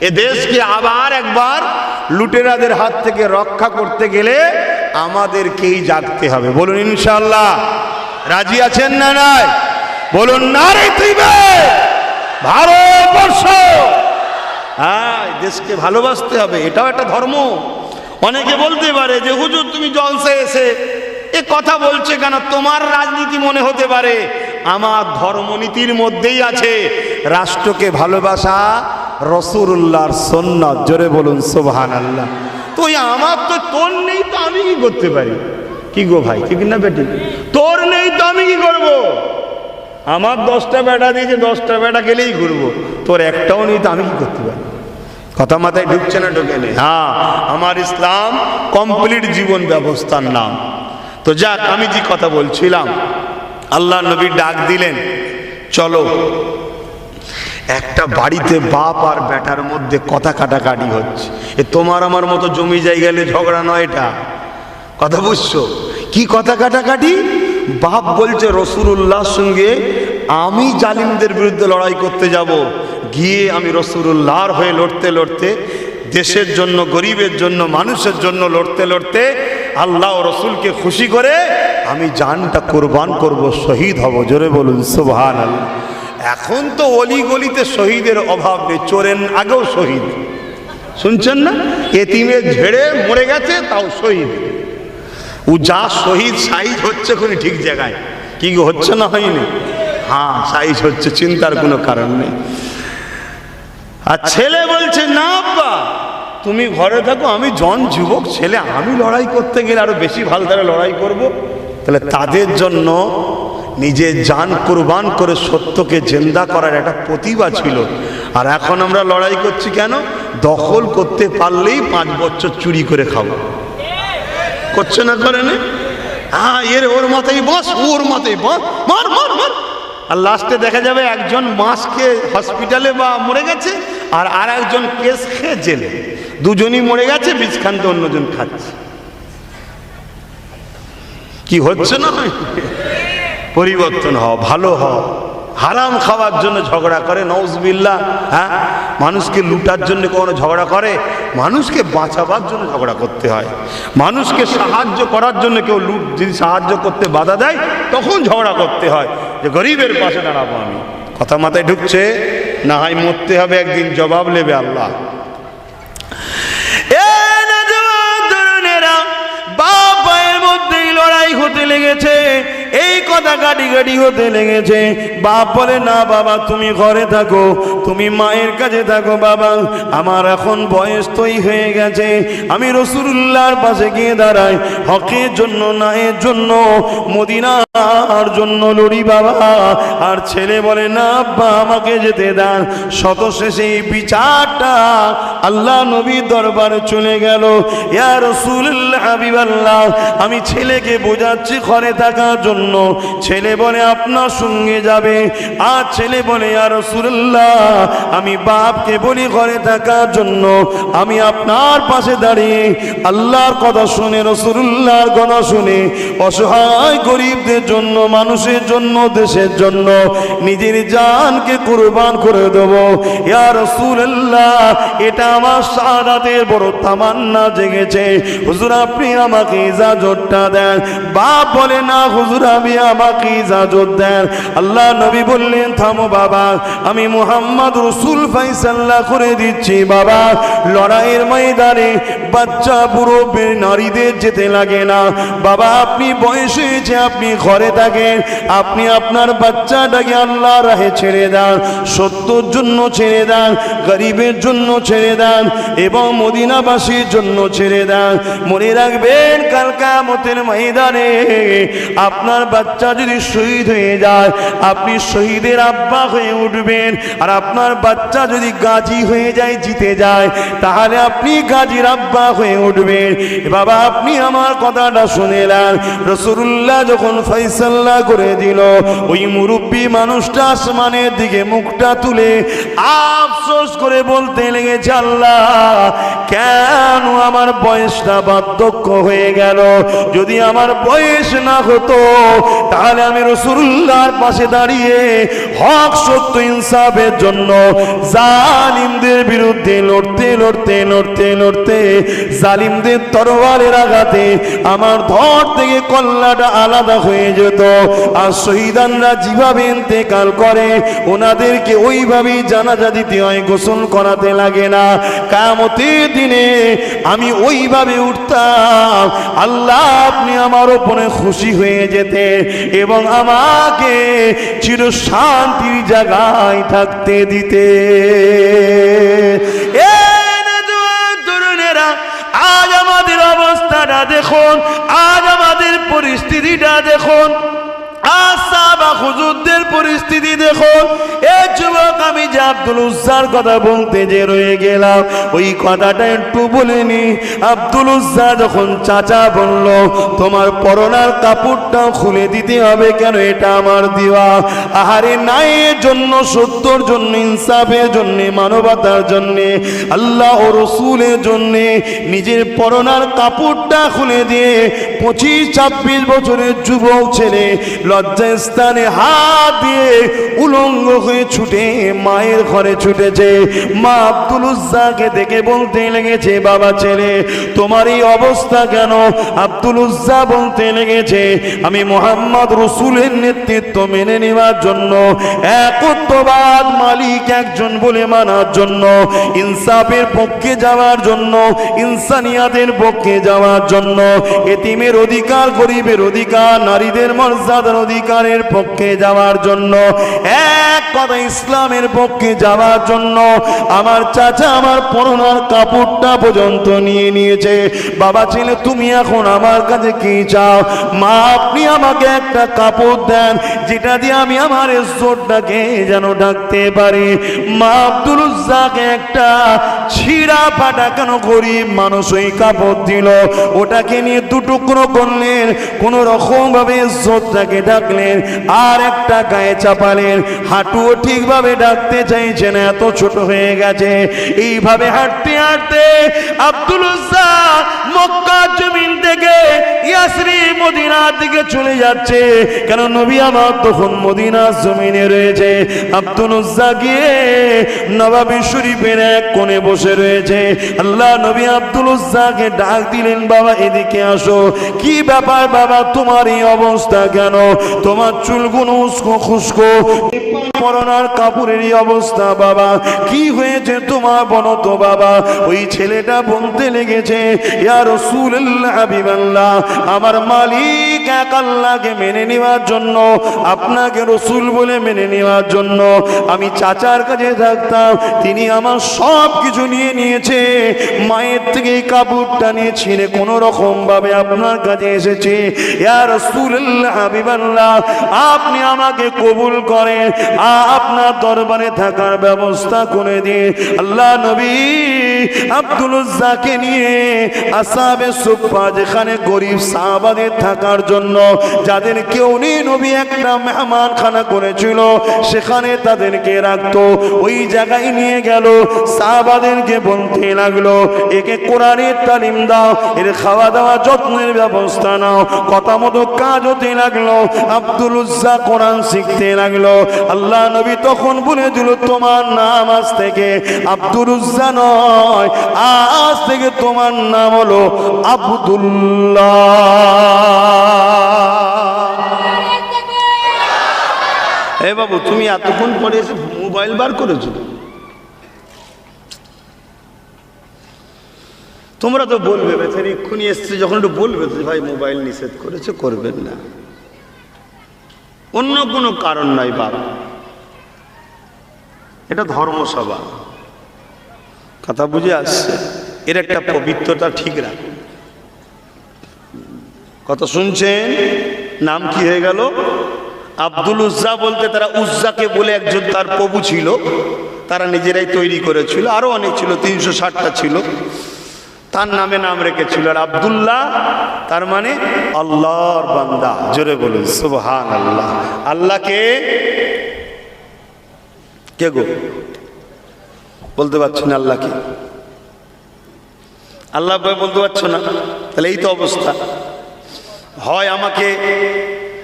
এ দেশকে আবার একবার লুটেরাদের হাত থেকে রক্ষা করতে গেলে আমাদেরকেই জাগতে হবে। বলুন ইনশাআল্লাহ। রাজি আছেন না? নাই বলুন নারে তাকবীর। ভারতবর্ষ, হ্যাঁ, দেশকে ভালোবাসতে হবে, এটাও একটা ধর্ম। অনেকে বলতে পারে যে হুজুর তুমি জলসে এসে এ কথা বলছে কেন? তোমার রাজনীতি মনে হতে পারে, আমার ধর্মনীতির মধ্যেই আছে রাষ্ট্রকে ভালোবাসা, রাসূলুল্লাহর সুন্নাত। জোরে বলুন সুবহানাল্লাহ। তো আমার তো তোর নেই, তো আমি কি করতে পারি? কি গো ভাই, ঠিক না বেটি? তোর নেই তো আমি কি করব? আমার 10টা বেটা দিয়েছে, 10টা বেটা গেলেই ঘুরবো, তোর একটাও নেই তো আমি কি করতে পারি? কথা মাথায় ঢুকছে না? ঢুকে নেই। হ্যাঁ, আমার ইসলাম কমপ্লিট জীবন ব্যবস্থার নাম। তো যাক, আমি যে কথা বলছিলাম, আল্লাহ নবী ডাক দিলেন চলো। একটা বাড়িতে বাপ আর বেটার মধ্যে কথা কাটাকাটি হচ্ছে। এ তোমার আমার মতো জমি জায়গা নিয়ে ঝগড়া নয়, এটা কথা বুঝছো? কি কথা কাটাকাটি? বাপ বলছে রাসূলুল্লাহর সঙ্গে আমি জালিমদের বিরুদ্ধে লড়াই করতে যাব, গিয়ে আমি রাসূলুল্লাহর হয়ে লড়তে লড়তে, দেশের জন্য, গরিবের জন্য, মানুষের জন্য লড়তে লড়তে আল্লাহ ও রসুলকে খুশি করে আমি জানটা কোরবান করব, শহীদ হব। জোরে বলুন সুবহানাল্লাহ। এখন তো অলি গলিতে শহীদের অভাব নেই, চোরের আগেও শহীদ। শুনছেন না? এতিমের ঝেড়ে মরে গেছে তাও শহীদ। ও যা শহীদ সাইজ হচ্ছে কোন ঠিক জায়গায়, কি হচ্ছে না? হয়নি? হ্যাঁ, সাইজ হচ্ছে, চিন্তার কোনো কারণ নেই। আর ছেলে বলছে না আব্বা তুমি ঘরে থাকো, আমি জন যুবক ছেলে, আমি লড়াই করতে গেলে আরো বেশি ভালো ধরে লড়াই করব। তাহলে তাদের জন্য নিজের জান কুরবান করে সত্যকে জিন্দা করার একটা প্রতিভা ছিল। আর এখন আমরা লড়াই করছি কেন? দখল করতে পারলেই 5 বছর চুরি করে খাবো। করছে না? করে না? হ্যাঁ, এর ওর মাথায় বস, ওর মাথায় বস, মার মার মার। আর লাস্টে দেখা যাবে একজন মাসকে হসপিটালে বা মরে গেছে, আর আর একজন কেস খেয়ে জেলে। দুজনই মরে গেছে, বীজখান্ত অন্যজন খাচ্ছে। কি হচ্ছে না? পরিবর্তন হও, ভালো হও। হারাম খাওয়ার জন্য ঝগড়া করে, নাউজুবিল্লাহ। হ্যাঁ, মানুষকে লুটার জন্য কোনো ঝগড়া করে? মানুষকে বাঁচাবার জন্য ঝগড়া করতে হয়। মানুষকে সাহায্য করার জন্য কেউ লুট যদি সাহায্য করতে বাধা দেয়, তখন ঝগড়া করতে হয় যে গরিবের পাশে দাঁড়াবো আমি। কথা মাথায় ঢুকছে? না হয় মরতে হবে একদিন, জবাব নেবে আল্লাহ। বাপের মধ্যেই লড়াই হতে লেগেছে, এই কথা কাটি হতে লেগেছে। বাপ বলে না বাবা তুমি ঘরে থাকো, তুমি মায়ের কাছে থাকো। বাবা আমার এখন বয়স তৈরি হয়ে গেছে, আমি রাসূলুল্লাহর পাশে গিয়ে দাঁড়াই, হকের জন্য, ন্যায়ের জন্য, মদিনার জন্য লড়ি বাবা। আর ছেলে বলে না আব্বা আমাকে যেতে দেন। শত শেষে এই বিচারটা আল্লাহ নবীর দরবারে চলে গেল। ইয়া রাসূলুল্লাহ হাবিবাল্লাহ, আমি ছেলেকে বোঝাচ্ছি ঘরে থাকার জন্য, জন্য। ছেলে বলে আপনার সঙ্গে যাবে। আর ছেলে বলে ইয়া রাসূলুল্লাহ আমি বাপকে বলি ঘরে থাকার জন্য, আমি আপনার পাশে দাঁড়িয়ে আল্লাহর কথা শুনে, রাসূলুল্লাহর কথা শুনে অসহায় গরিবদের জন্য, মানুষের জন্য, দেশের জন্য নিজের জানকে কুরবান করে দেব। ইয়া রাসূলুল্লাহ এটা আমার শাহাদাতের বড় তামান্না জেগেছে, হুজুর আপনি আমাকে ইজাজতটা দেন। বাপ বলে না হুজুর আমি আমাকে ইজাজত দেন। আল্লাহ নবী বললেন থামো বাবা, আমি মুহাম্মদ রাসূল ফয়সালা করে দিচ্ছি। বাবা লড়াইয়ের ময়দানে বাচ্চা বুড়ো নারীদের যেতে লাগে না। বাবা আপনি বয়স হয়েছে, আপনি ঘরে থাকেন, আপনি আপনার বাচ্চাটাকে আল্লাহর রাহে ছেড়ে দেন, সত্যর জন্য ছেড়ে দেন, গরিবের জন্য ছেড়ে দেন এবং মদিনাবাসীর জন্য ছেড়ে দেন। মনে রাখবেন কাল কিয়ামতের ময়দানে আপনার বাচ্চা যদি শহীদ হয়ে যায়, আপনি শহীদের আব্বা হয়ে উঠবেন। আর আপনার বাচ্চা যদি গাজী হয়ে যায়, জিতে যায়, তাহলে আপনি গাজীর আব্বা হয়ে উঠবেন। বাবা আপনি আমার কথাটা শুনেলেন। রাসূলুল্লাহ যখন ফয়সালা করে দিল, ওই মুরব্বী মানুষটা আসমানের দিকে মুখটা তুলে আফসোস করে বলতে লেগেছে আল্লাহ কেন আমার বয়সটা বার্ধক্য হয়ে গেল। যদি আমার বয়স না হতো তাহলে আমি রাসূলুল্লাহর পাশে দাঁড়িয়ে হক সত্য ইনসাফের জন্য জালিমদের বিরুদ্ধে লড়তে লড়তে লড়তে লড়তে জালিমদের তরবারের আঘাতে আমার ধর থেকে কল্লাটা আলাদা হয়ে যেত। আর শহীদানরা যেভাবে ইন্তেকাল করে ওনাদেরকে ওইভাবেই জানাজা দিতে হয়, গোসল করাতে লাগে না। কিয়ামতের দিনে আমি ওইভাবে উঠতাম, আল্লাহ আপনি আমার উপরে খুশি হয়ে যেতে এবং আমাকে চির শান্তির জায়গায় থাকতে দিতে। আজ আমাদের অবস্থাটা দেখুন, আজ আমাদের পরিস্থিতিটা দেখুন, সাহাবা হুজুরদের পরিস্থিতি দেখুন। এই যুবক আমি যে আব্দুল উজ্জার কথা বলতে যে রয়ে গেলাম, ওই কথাটা একটু বলে নি। আব্দুল উজ্জা যখন চাচা বলল তোমার পরনার কাপড়টাও খুলে দিতে হবে, কেন এটা আমার দেওয়া। আহারে ন্যায়ের জন্য, সত্যর জন্য, ইনসাফের জন্য, মানবতার জন্য, আল্লাহ ও রসুলের জন্য নিজের পরনার কাপড়টা খুলে দিয়ে 25-26 বছরের যুবক ছেলে লজ্জাস্থানে হাত দিয়ে উলঙ্গ হয়ে ছুটে মায়ের ঘরে ছুটেছে। মা আব্দুল উজ্জাকে দেখে বলতে লেগেছে বাবা ছেলে তোমার এই অবস্থা কেন? আব্দুল উজ্জা বলতে লেগেছে আমি মুহাম্মদ রাসূলের নেতৃত্ব মেনে নেওয়ার জন্য, একত্ববাদ মালিক একজন বলে মানার জন্য, ইনসাফের পক্ষে যাওয়ার জন্য, ইনসানিয়াতের পক্ষে যাওয়ার জন্য, এতিমের অধিকার, গরিবের অধিকার, নারীদের মর্যাদার অধিকারের পক্ষে যাওয়ার জন্য, এক কথা ইসলামের পক্ষে যাওয়ার জন্য আমার চাচা আমার পরনার কাপড়টা পর্যন্ত নিয়ে নিয়েছে। বাবা ছেলে তুমি এখন আমার কাছে কি চাও? মা আপনি আমাকে একটা কাপড় দেন যেটা দিয়ে আমি আমার ইজ্জতটাকে যেন ঢাকতে পারি। মা আব্দুল উজ্জাকে একটা ছিঁড়া ফাটা কেন গরিব মানুষ ওই কাপড় দিল, ওটাকে নিয়ে দুটুকরো করলেন, কোন রকম ভাবে ইজ্জতটাকে ঢাকলেন, আর একটা গায়ে চাপালেন, হাঁটুও ঠিকভাবে ঢাকতে চাইছেন, এত ছোট হয়ে গেছে। এইভাবে হাঁটতে হাঁটতে আব্দুল উজ্জা মক্কার জমিন থেকে ইয়াসরিব মদিনার দিকে চলে যাচ্ছে। কেন নবী আমার তখন মদিনার জমিনে রয়েছে। আব্দুল উজ্জা গিয়ে নবাবী শরীফের এক কোণে বসে রয়েছে। আল্লাহ নবী আব্দুল উজ্জাকে ডাক দিলেন বাবা এদিকে আসো। কি ব্যাপার বাবা তোমার এই অবস্থা কেন? তোমার চুলগুলো উস্কো খুস্কো, পরনার কাপড়ের এই অবস্থা বাবা, কি হয়েছে তোমার বলো তো বাবা। ওই ছেলেটা বলতে লেগেছে ইয়া রাসূলুল্লাহ হাবিবাল্লাহ আমার মালিক এক আল্লাহকে মেনে নেওয়ার জন্য, আপনাকে রসুল বলে মেনে নেওয়ার জন্য আমি চাচার কাছে থাকতাম, তিনি আমার সব কিছু নিয়ে নিয়েছে। মায়ের থেকে এই কাপড়টা নিয়ে ছিঁড়ে কোনো রকম ভাবে আপনার কাছে এসেছে। ইয়া রাসূলুল্লাহ হাবিবাল্লাহ আপনি আমাকে কবুল করেন, আপনার দরবারে থাকার ব্যবস্থা করে দিন। আল্লাহ নবী আব্দুল উজ্জাকে নিয়ে আসহাবে সুফফা যেখানে গরিব সাহাবাদের থাকার জন্য জন্য যাদের কেউ নেই নবী একটা মেহমানখানা করেছিল, সেখানে তাদেরকে রাখতো। ওই জায়গায় নিয়ে গেল, সাহাবাদেরকে বলতে লাগলো একে কোরআনের তালিম দাও, এর খাওয়া দাওয়া যত্নের ব্যবস্থা নাও। কথা মতো কাজ হতে লাগলো। আব্দুল উজ্জা কোরআন শিখতে লাগলো। আল্লাহ নবী তখন বলে দিল তোমার নাম আজ থেকে আব্দুল উজ্জা নয়, আজ থেকে তোমার নাম হলো আব্দুল্লাহ। এ বাবু, তুমি এতক্ষণ পরে এসে মোবাইল বার করেছো? তোমরা তো বলবে বেচারি এক্ষুনি এসছে যখন, একটু বলবে তো ভাই মোবাইল নিষেধ করেছে, করবেন না, অন্য কোনো কারণ নাই বাবা, এটা ধর্মসভা। কথা বুঝে আসছে? এর একটা পবিত্রতা ঠিক রাখুন। কথা শুনছেন? নাম কি হয়ে গেল? আব্দুল উজ্জা বলতে তারা উজ্জাকে বলে একজন তার প্রভু ছিল, তারা নিজেরাই তৈরি করেছিল, আরো অনেক ছিল, 360টা ছিল, তার নামে নাম রেখেছিল। আর আব্দুল্লাহ তার মানে আল্লাহর বান্দা। জোরে বলুন সুবহানাল্লাহ। আল্লাহকে কে গো বলতে পারছো না? আল্লাহ কি? আল্লাহ বলতে পারছো না? তাহলে এই তো অবস্থা। হয় আমাকে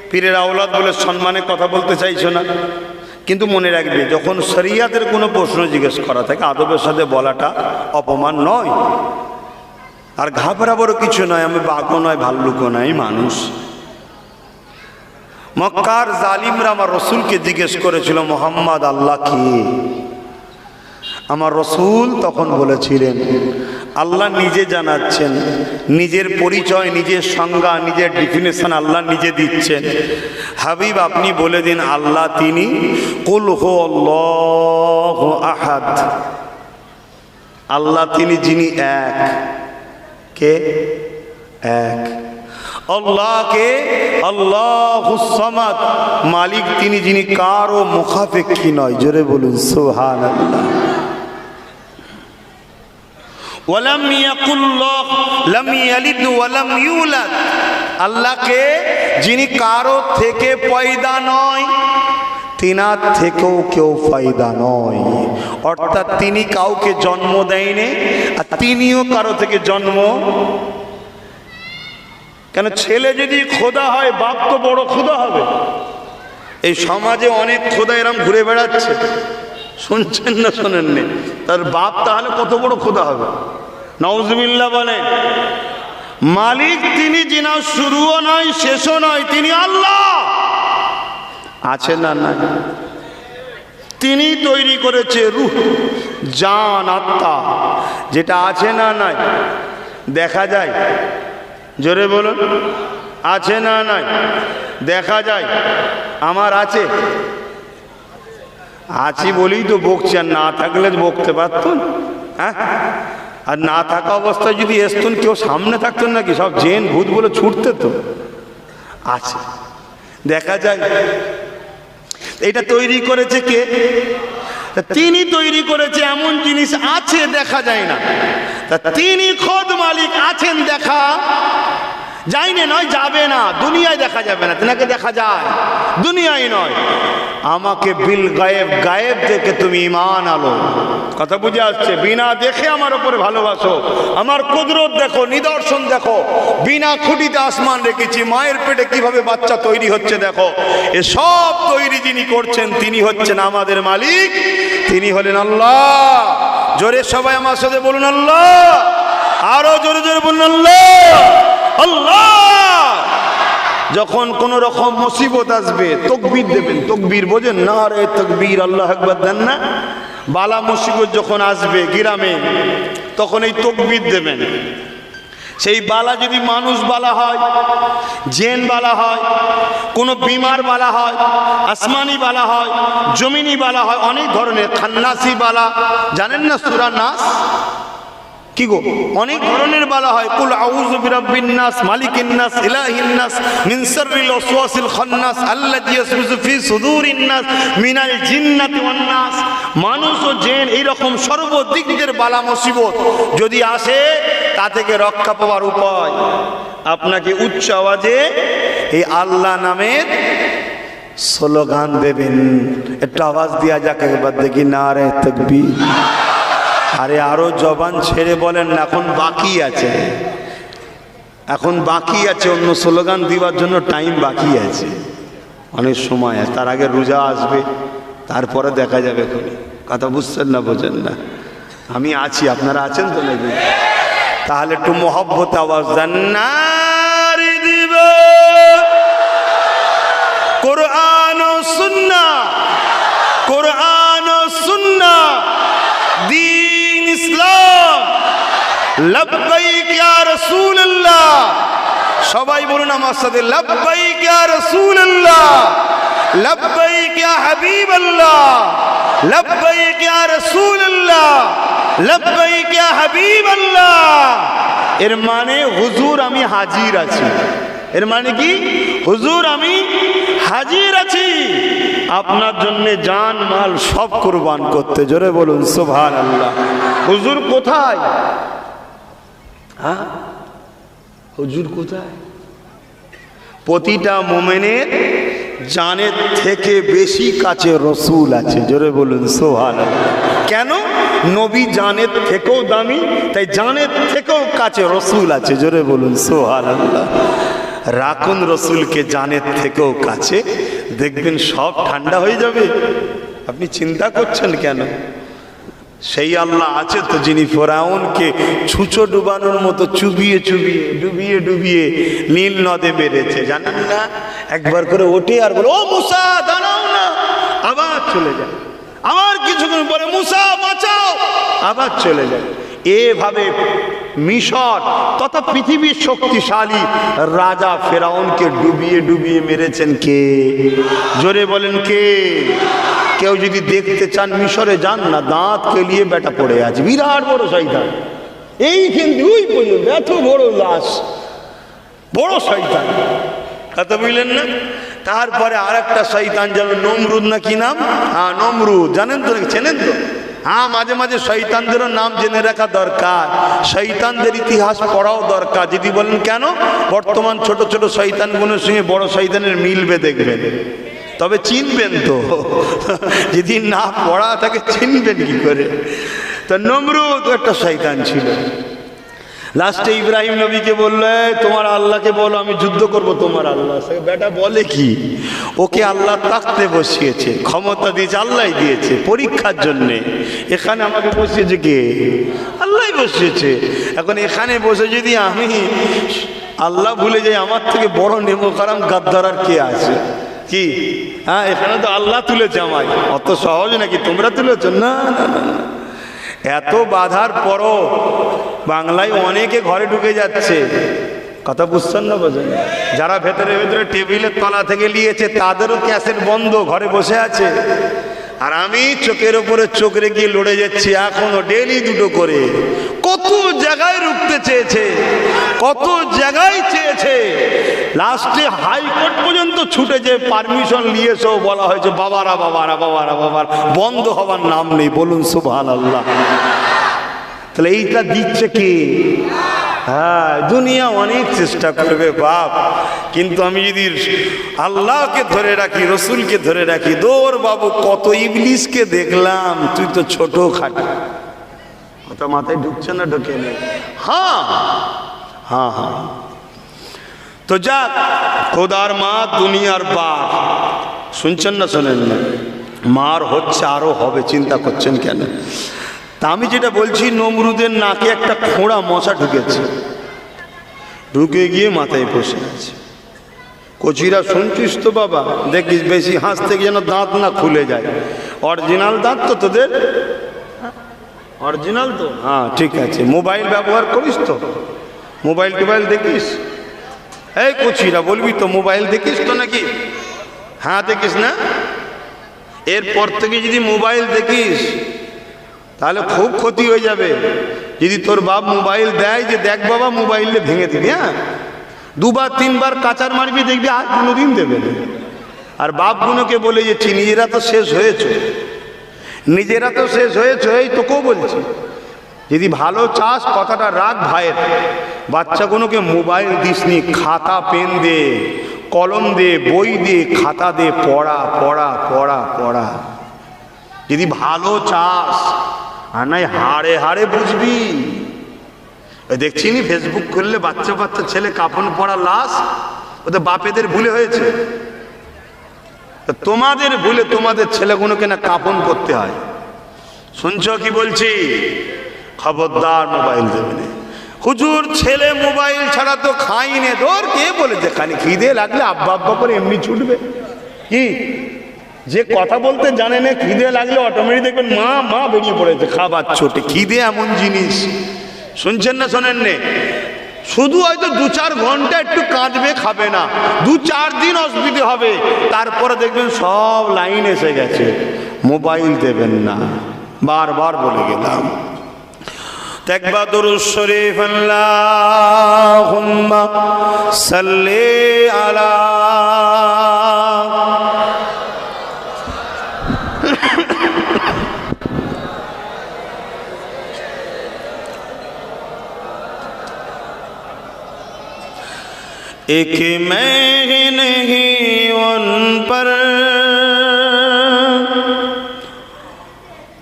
পীরের আওলাদ বলে সম্মানে কথা বলতে চাইছো না, কিন্তু মনে রাখবে যখন শরিয়াতের কোনো প্রশ্ন জিজ্ঞেস করা থাকে আদবের সাথে বলাটা অপমান নয়, আর ঘাবড়াবারও কিছু নয়। আমি বাঘও নয়, ভাল্লুকও নয়, মানুষ। মক্কার জালিমরা আমার রসুলকে জিজ্ঞেস করেছিল মোহাম্মদ আল্লাহ কি? আমার রসুল তখন বলেছিলেন আল্লাহ নিজে জানাচ্ছেন, নিজের পরিচয়, নিজের সংজ্ঞা, নিজের ডেফিনেশন আল্লাহ নিজে দিচ্ছেন। হাবিব আপনি বলে দিন আল্লাহ তিনি কুল হু আল্লাহু আহাদ, আল্লাহ তিনি যিনি এক। কে এক? আল্লাহকে আল্লাহুস সামাদ, মালিক তিনি যিনি কারো মুখাপেক্ষী নয়। জোরে বলুন সুবহানাল্লাহ। ওয়ালাম ইয়াকুল্লাহ লাম ইয়ালিদ ওয়ালাম ইউলাদ, আল্লাহকে যিনি কারো থেকে পয়দা নয়, তিনার থেকেও কেউ পয়দা নয়, অর্থাৎ তিনি কাউকে জন্ম দেয়নি আর তিনিও কারো থেকে জন্ম। কেন? ছেলে যদি খোদা হয় বাপ তো বড় খোদা হবে। এই সমাজে অনেক খোদা এরম ঘুরে বেড়াচ্ছে, শুনছেন না শোনেননি? তার বাপ তাহলে কত বড় খোদা হবে? নাউজুবিল্লাহ বলেন। মালিক তিনি যিনি শুরুও নয় শেষও নয়, তিনি আল্লাহ। আছে না নাই? তিনি তৈরি করেছে রূহ, জান, আত্মা, যেটা আছে না নাই? দেখা যায়? জোরে বলুন, আছে না নাই? দেখা যায়? আমার আছে, আছি বলেই তো বকছি, আর না থাকলে বকতে পারতেন? হ্যাঁ, আর না থাকা অবস্থায় যদি আসতেন কেউ সামনে থাকতেন নাকি? সব জেন ভূত বলে ছুটতে তো। আছে, দেখা যায়। এটা তৈরি করেছে কে? তিনি তৈরি করেছে। এমন জিনিস আছে দেখা যায় না, তা তিনি খোদ মালিক আছেন, দেখা যায় না নয়, যাবে না, দুনিয়ায় দেখা যাবে না, তিনাকে দেখা যায়, দুনিয়ায় নয়। আমাকে বিল গায়েব, গায়েব দেখে তুমি ঈমান আলো। কথা বুঝে আসছে? বিনা দেখে আমার উপরে ভালোবাসো, আমার কুদরত দেখো, নিদর্শন দেখো। বিনা খুঁটিতে আসমান রেখেছি, মায়ের পেটে কিভাবে বাচ্চা তৈরি হচ্ছে দেখো। এসব তৈরি যিনি করছেন তিনি হচ্ছেন আমাদের মালিক, তিনি হলেন আল্লাহ। জোরে সবাই আমার সাথে বলুন আল্লাহ। আরো জোরে জোরে বলুন আল্লাহ। আল্লাহ। যখন কোন রকম মুসিবত আসবে তাকবীর দেবেন। তাকবীর বোঝেন? নারে তাকবীর, আল্লাহু আকবার দেন না? বালা মুসিবত যখন আসবে গ্রামে তখন এই তাকবীর দেবেন। সেই বালা যদি মানুষ বালা হয়, জেন বালা হয়, কোন বিমার বালা হয়, আসমানি বালা হয়, জমিনি বালা হয়, অনেক ধরনের। খান্নাসি বালা জানেন না? সূরা নাস কি গো, অনেক ধরনের বালা হয়। কুল আউযু বিরাব্বিন নাস, মালিকিন নাস, ইলাহিন নাস, মিন শাররিল ওয়াসওয়াসিল খান্নাস আল্লাযী ইয়াসওয়াসু ফি সুদুরিন নাস মিনাল জিন্নাতি ওয়ান নাস। মানুষ ও জিন এই রকম সর্বদিকের বালা মুসিবত যদি আসে, তা থেকে রক্ষা পাওয়ার উপায় আপনাকে উচ্চ আওয়াজে এই আল্লাহ নামের স্লোগান দেবেন। একটু আওয়াজ দিয়া যাক একবার দেখি, নারে তাকবীর। আরে আরো জবান ছেড়ে বলেন না, এখন বাকি আছে, এখন বাকি আছে, অন্য স্লোগান দিবার জন্য টাইম বাকি আছে, অনেক সময় আছে, তার আগে রোজা আসবে, তারপরে দেখা যাবে। কথা বুঝছেন না, বোঝেন না? আমি আছি, আপনারা আছেন তো নাকি? তাহলে একটু মহব্বত আওয়াজ দেন, নারে দিব কোরআন ও সুন্নাহ, কোরআন ও সুন্নাহ, দ্বীন ইসলাম, লব্বাইক ইয়া রাসূলুল্লাহ। সবাই বলুন আমার সাথে, লব্বাইক ইয়া রাসূলুল্লাহ, লব্বাইক ইয়া হাবিবাল্লাহ, লব্বাইক ইয়া রাসূলুল্লাহ, লব্বাইক ইয়া হাবিবাল্লাহ। এর মানে হুজুর আমি হাজির আছি। এর মানে কি? হুজুর আমি হাজির আছি আপনার জন্য জান মাল সব কুরবান করতে। জোরে বলুন সুবহানাল্লাহ। হুজুর কোথায়? হ্যাঁ, হুজুর কোথায়? প্রতিটা মুমিনের জানের থেকে বেশি কাছে রসুল আছে। জোরে বলুন সুবহানাল্লাহ। কেন? নবী জানের থেকেও দামি, তাই জানের থেকেও কাছে রসুল আছে। জোরে বলুন সুবহানাল্লাহ। রাখুন রসুলকে জানের থেকেও কাছে, দেখবেন সব ঠান্ডা হয়ে যাবে। আপনি চিন্তা করছেন কেন? সেই আল্লাহ আছে তো যিনি ফেরাউনকে ছুঁচো ডুবানোর মতো চুবিয়ে চুবিয়ে ডুবিয়ে ডুবিয়ে নীল নদে মেরেছে, জানেন না? একবার করে ওঠে আর বলে, ও মুসা দাঁড়াও না, আবার চলে যায়। আবার কিছুক্ষণ পরে, মুসা বাঁচাও, আবার চলে যায়। এভাবে মিশর তথা পৃথিবীর শক্তিশালী রাজা ফেরাউনকে ডুবিয়ে ডুবিয়ে মেরেছেন কে? জোরে বলেন কে? কেউ যদি দেখতে চান মিশরে যান না, দাঁত কেলিয়ে বেটা পড়ে আছে, বিরাট বড় শয়তান। এই কিন্তু ওই পর্যন্ত এত বড় লাশ, বড় শয়তান। কথা বুঝলেন না? তারপরে আর একটা শয়তান, যেন নমরুদ না কি নাম? হ্যাঁ নমরুদ, জানেন তো, চেনেন তো? হ্যাঁ, মাঝে মাঝে শয়তানদেরও নাম জেনে রাখা দরকার, শয়তানদের ইতিহাস পড়াও দরকার। যদি বলেন কেন? বর্তমান ছোট ছোট শয়তানগুলোর সঙ্গে বড় শয়তানের মিলবে দেখবেন, তবে চিনবেন তো। যদি না পড়া থাকে চিনবেন কি করে? তো নমরুদ একটা শয়তান ছিল। লাস্টে ইব্রাহিম নবীকে বললো, তোমার আল্লাহকে বলো আমি যুদ্ধ করব তোমার আল্লাহ। বেটা বলে কি? ওকে আল্লাহ তাকতে বসিয়েছে, ক্ষমতা দিয়েছে, আল্লাহ দিয়েছে পরীক্ষার জন্যে। এখানে আমাকে বসিয়েছে কে? আল্লাহ বসিয়েছে। এখন এখানে বসে যদি আমি আল্লাহ ভুলে যাই, আমার থেকে বড় নেমোকারাম গাদ্দার আর কে আছে? কি? হ্যাঁ, এখানে তো আল্লাহ তুলেছে আমায়, অত সহজ নাকি তোমরা তুলেছ? না না না, এত বাধার পরও বাংলায় অনেকে ঘরে ঢুকে যাচ্ছে। কথা বুঝছেন না? বোঝেন? যারা ভেতরে ভেতরে টেবিলের তলা থেকে নিয়েছে তাদেরও ক্যাসেট বন্ধ, ঘরে বসে আছে। আর আমি চোখের ওপরে চোখ রেখে লড়ে যাচ্ছি এখনো, ডেলি দুটো করে। কত জায়গায় রুখতে চেয়েছে, কত জায়গায় চেয়েছে, লাস্টে হাইকোর্ট পর্যন্ত ছুটে যে পারমিশন নিয়েছে, বলা হয়েছে বাবারা বাবারা বাবারা বাবার, বন্ধ হবার নাম নেই। বলুন সুবহানাল্লাহ। তাহলে এইটা দিচ্ছে কি? হ্যাঁ, দুনিয়া অনেক চেষ্টা করবে বাপ, কিন্তু আমি যদি আল্লাহকে ধরে রাখি, রসুলকে ধরে রাখি, দৌড় বাবু, কত ইবলিসকে দেখলাম, তুই তো ছোট খাটো। কথা মাথায় ঢুকছে না? ঢুকে নেই। হ্যাঁ হ্যাঁ হ্যাঁ। তো যাক, খোদার মা দুনিয়ার বাপ, শুনছেন না শোনেন না? মার হচ্ছে, আরো হবে, চিন্তা করছেন কেন? তা আমি যেটা বলছি, নমরুদের নাকে একটা খোঁড়া মশা ঢুকেছে, ঢুকে গিয়ে মাথায় বসে আছে। কচিরা শুনছিস তো বাবা, দেখিস বেশি হাসতে গিয়ে যেন দাঁত না খুলে যায়। অরিজিনাল দাঁত তো তোদের? অরিজিনাল তো? হ্যাঁ ঠিক আছে। মোবাইল ব্যবহার করিস তো? মোবাইল টোবাইল দেখিস? এই কচিরা বলবি তো, মোবাইল দেখিস তো নাকি? হ্যাঁ দেখিস না? এরপর থেকে যদি মোবাইল দেখিস তাহলে খুব ক্ষতি হয়ে যাবে। যদি তোর বাপ মোবাইল দেয় যে দেখ বাবা মোবাইলে ভেঙে দিবি, হ্যাঁ, দুবার তিনবার কাচার মারবি, দেখবি আর কোনোদিন দেবে না। আর বাপগুলোকে বলে যাচ্ছি, নিজেরা তো শেষ হয়েছে, নিজেরা তো শেষ হয়েছে। এই তোকেও বলছি, যদি ভালো চাস কথাটা রাখ ভাইয়ের, বাচ্চাগুলোকে মোবাইল দিস নি, খাতা পেন দে, কলম দে, বই দে, খাতা দে, পড়া পড়া পড়া পড়া যদি ভালো চাস। আর নাই হাড়ে হাড়ে বুঝবি। দেখছি নি ফেসবুক করলে বাচ্চা বাচ্চা ছেলে কাফন পড়া লাশ, ওদের বাপেদের ভুলে হয়েছে, তোমাদের ভুলে তোমাদের ছেলেগুলোকে না কাফন করতে হয়। শুনছ কি বলছি? খবরদার মোবাইল দেবে না। হুজুর ছেলে মোবাইল ছাড়া তো খাই নে। ধর কে বলেছে? খালি খিদে লাগলে আব্বা আব্বা করে এমনি ছুটবে কি? যে কথা বলতে জানে না, খিদে লাগলে অটোমেটিক দেখবেন মা মা বেরিয়ে পড়েছে খাবার ছোটে। খিদে এমন জিনিস, শুনছেন না শোনেন নে? শুধু হয়তো 2-4 ঘন্টা একটু কাঁদবে, খাবে না, 2-4 দিন অসুবিধে হবে, তারপরে দেখবেন সব লাইন এসে গেছে। মোবাইল দেবেন না, বারবার বলে গেলাম। একবার দরুদ শরীফ আল্লাহুম্মা সাল্লি আলা एक मैं नहीं उन पर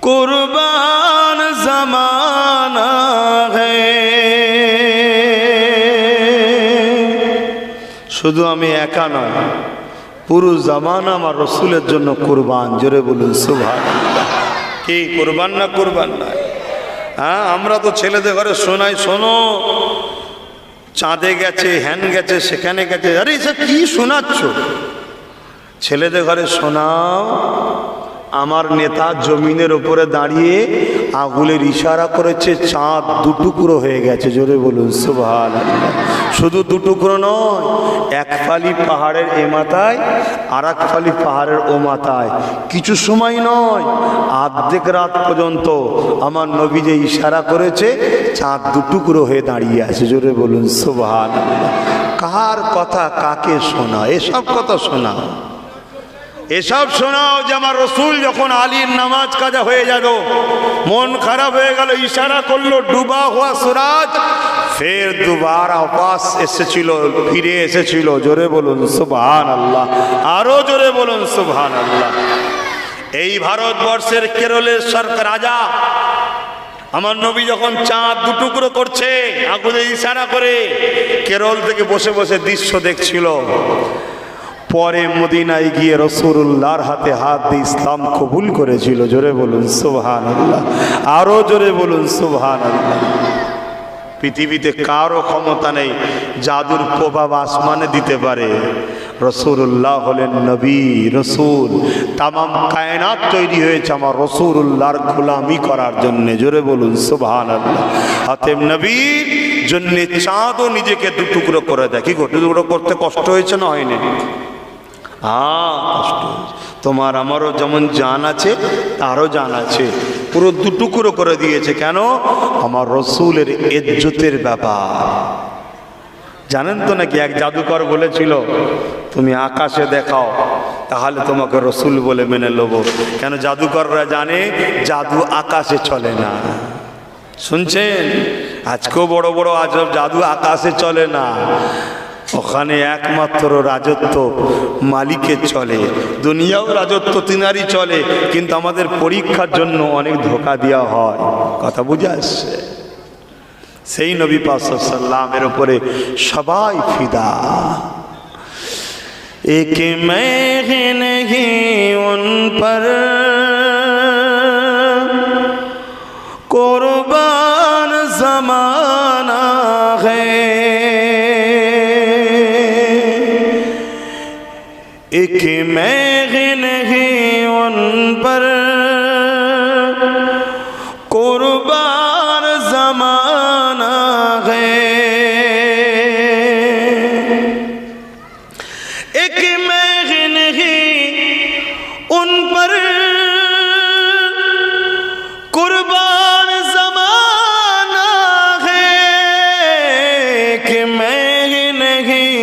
कुर्बान जमाना है। শুধু আমি একা নয়, পুরো জামানা আমার রসুলের জন্য কুরবান। জোরে বলুন সুবহানাল্লাহ। কি কুরবান না? কুরবান না? হ্যাঁ, আমরা তো ছেলেদের ঘরে শোনাই, শোনো চাঁদে গেছে, হ্যান গেছে, সেখানে গেছে। আরে এসব কি শোনাচ্ছ? ছেলেদের ঘরে শোনাও আমার নেতা জমিনের উপরে দাঁড়িয়ে আঙুলের ইশারা করেছে, চাঁদ 2 টুকরো হয়ে গেছে। জোরে বলুন সুবহানাল্লাহ। শুধু 2 টুকরো নয়, এক ফালি পাহাড়ের এ মাথায় আর এক ফালি পাহাড়ের ও মাথায়। কিছু সময় নয়, অর্ধেক রাত পর্যন্ত আমার নবী যে ইশারা করেছে, চাঁদ 2 টুকরো হয়ে দাঁড়িয়ে আছে। জোরে বলুন সুবহানাল্লাহ। কার কথা কাকে শোনা? এসব কথা শোনা, এসব শোনাও যে আমার রসুল যখন আলীর নামাজ কাজা হয়ে গেল, মন খারাপ হয়ে গেল, ইশারা করলো ডুবা হওয়া সুরাজ, ফের দুবারা ওয়াপস এসেছিল, ফিরে এসেছিল। জোরে বলুন সুবহানাল্লাহ, আরো জোরে বলুন সুবহানাল্লাহ। এই ভারতবর্ষের কেরলের সরকার রাজা আমার নবী যখন চাঁদ 2 টুকরো করছে আগুনে ইশারা করে, কেরল থেকে বসে বসে দৃশ্য দেখছিল। পরে মদিনায় গিয়ে রাসূলুল্লাহর হাতে হাত দিয়ে ইসলাম কবুল করেছিল। জোরে বলুন সুবহানাল্লাহ, আরো জোরে বলুন সুবহানাল্লাহ। পৃথিবীতে কারো ক্ষমতা নেই জাদুর প্রভাব আসমানে দিতে পারে। রাসূলুল্লাহ হলেন নবী, রসুল। তামাম কায়নাত তৈরি হয়েছে আমার রাসূলুল্লাহর গোলামি করার জন্য। জোরে বলুন সুবহানাল্লাহ। হাতেম নবীর জন্য চাঁদও নিজেকে 2 টুকরো করে দেয়। কি 2 টুকরো করতে কষ্ট হয়েছে না? হয়নি? কষ্ট হয়েছে। তোমার আমারও যেমন জান আছে তারও জান আছে, পুরো 2 টুকরো করে দিয়েছে। কেন? আমার রসুলের ইজ্জতের ব্যাপার। জানেন তো নাকি এক জাদুকর বলেছিল, তুমি আকাশে দেখাও তাহলে তোমাকে রসুল বলে মেনে নেব। কেন? জাদুকররা জানে জাদু আকাশে চলে না। শুনছেন? আজকেও বড় বড় আজব জাদু আকাশে চলে না, ওখানে একমাত্র রাজত্ব মালিকের চলে। দুনিয়াও রাজত্ব তিনারই চলে, কিন্তু আমাদের পরীক্ষার জন্য অনেক ধোঁকা দেওয়া হয়। কথা বুঝে আসছে? সেই নবী পাক সাল্লাল্লাহু আলাইহি ওয়াসাল্লামের উপরে সবাই ফিদা। এক मैं नहीं उन पर कुर्बान जमाना है, एक मैं नहीं उन पर कुर्बान जमाना है, एक मैं नहीं उन पर कुर्बान जमाना है, कि मैं नहीं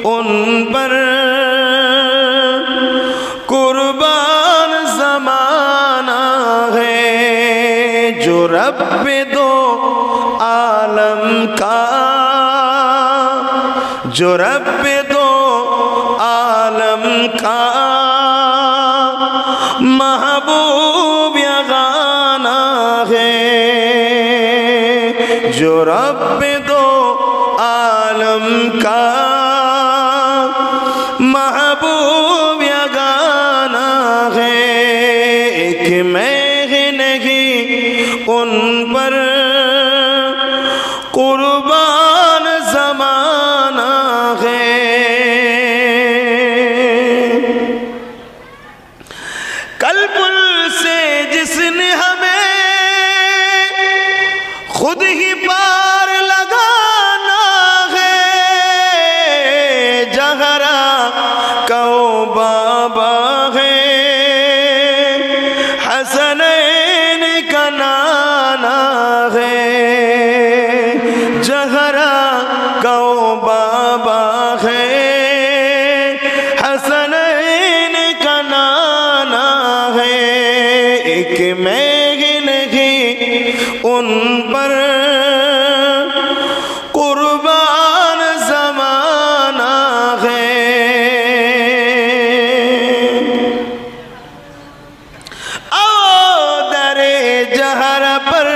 उन पर कुर्बान जमाना है, जो रब दो आलम का, जो रब दो आलम का महबूब यगाना है, जो रब दो आलम का महबूब यगाना है। एक मैं नहीं उन पर कुर्बान ज़माना है। कल्बुल से जिसने हमें खुद ही पार लगाना है, जहरा कहो बाबा है, हसनैन का नाना है, जहरा कहो बाबा है, हसनैन का नाना है। एक मैं नहीं उन पर कुर्बान ज़माना है। आओ दरे जहरा पर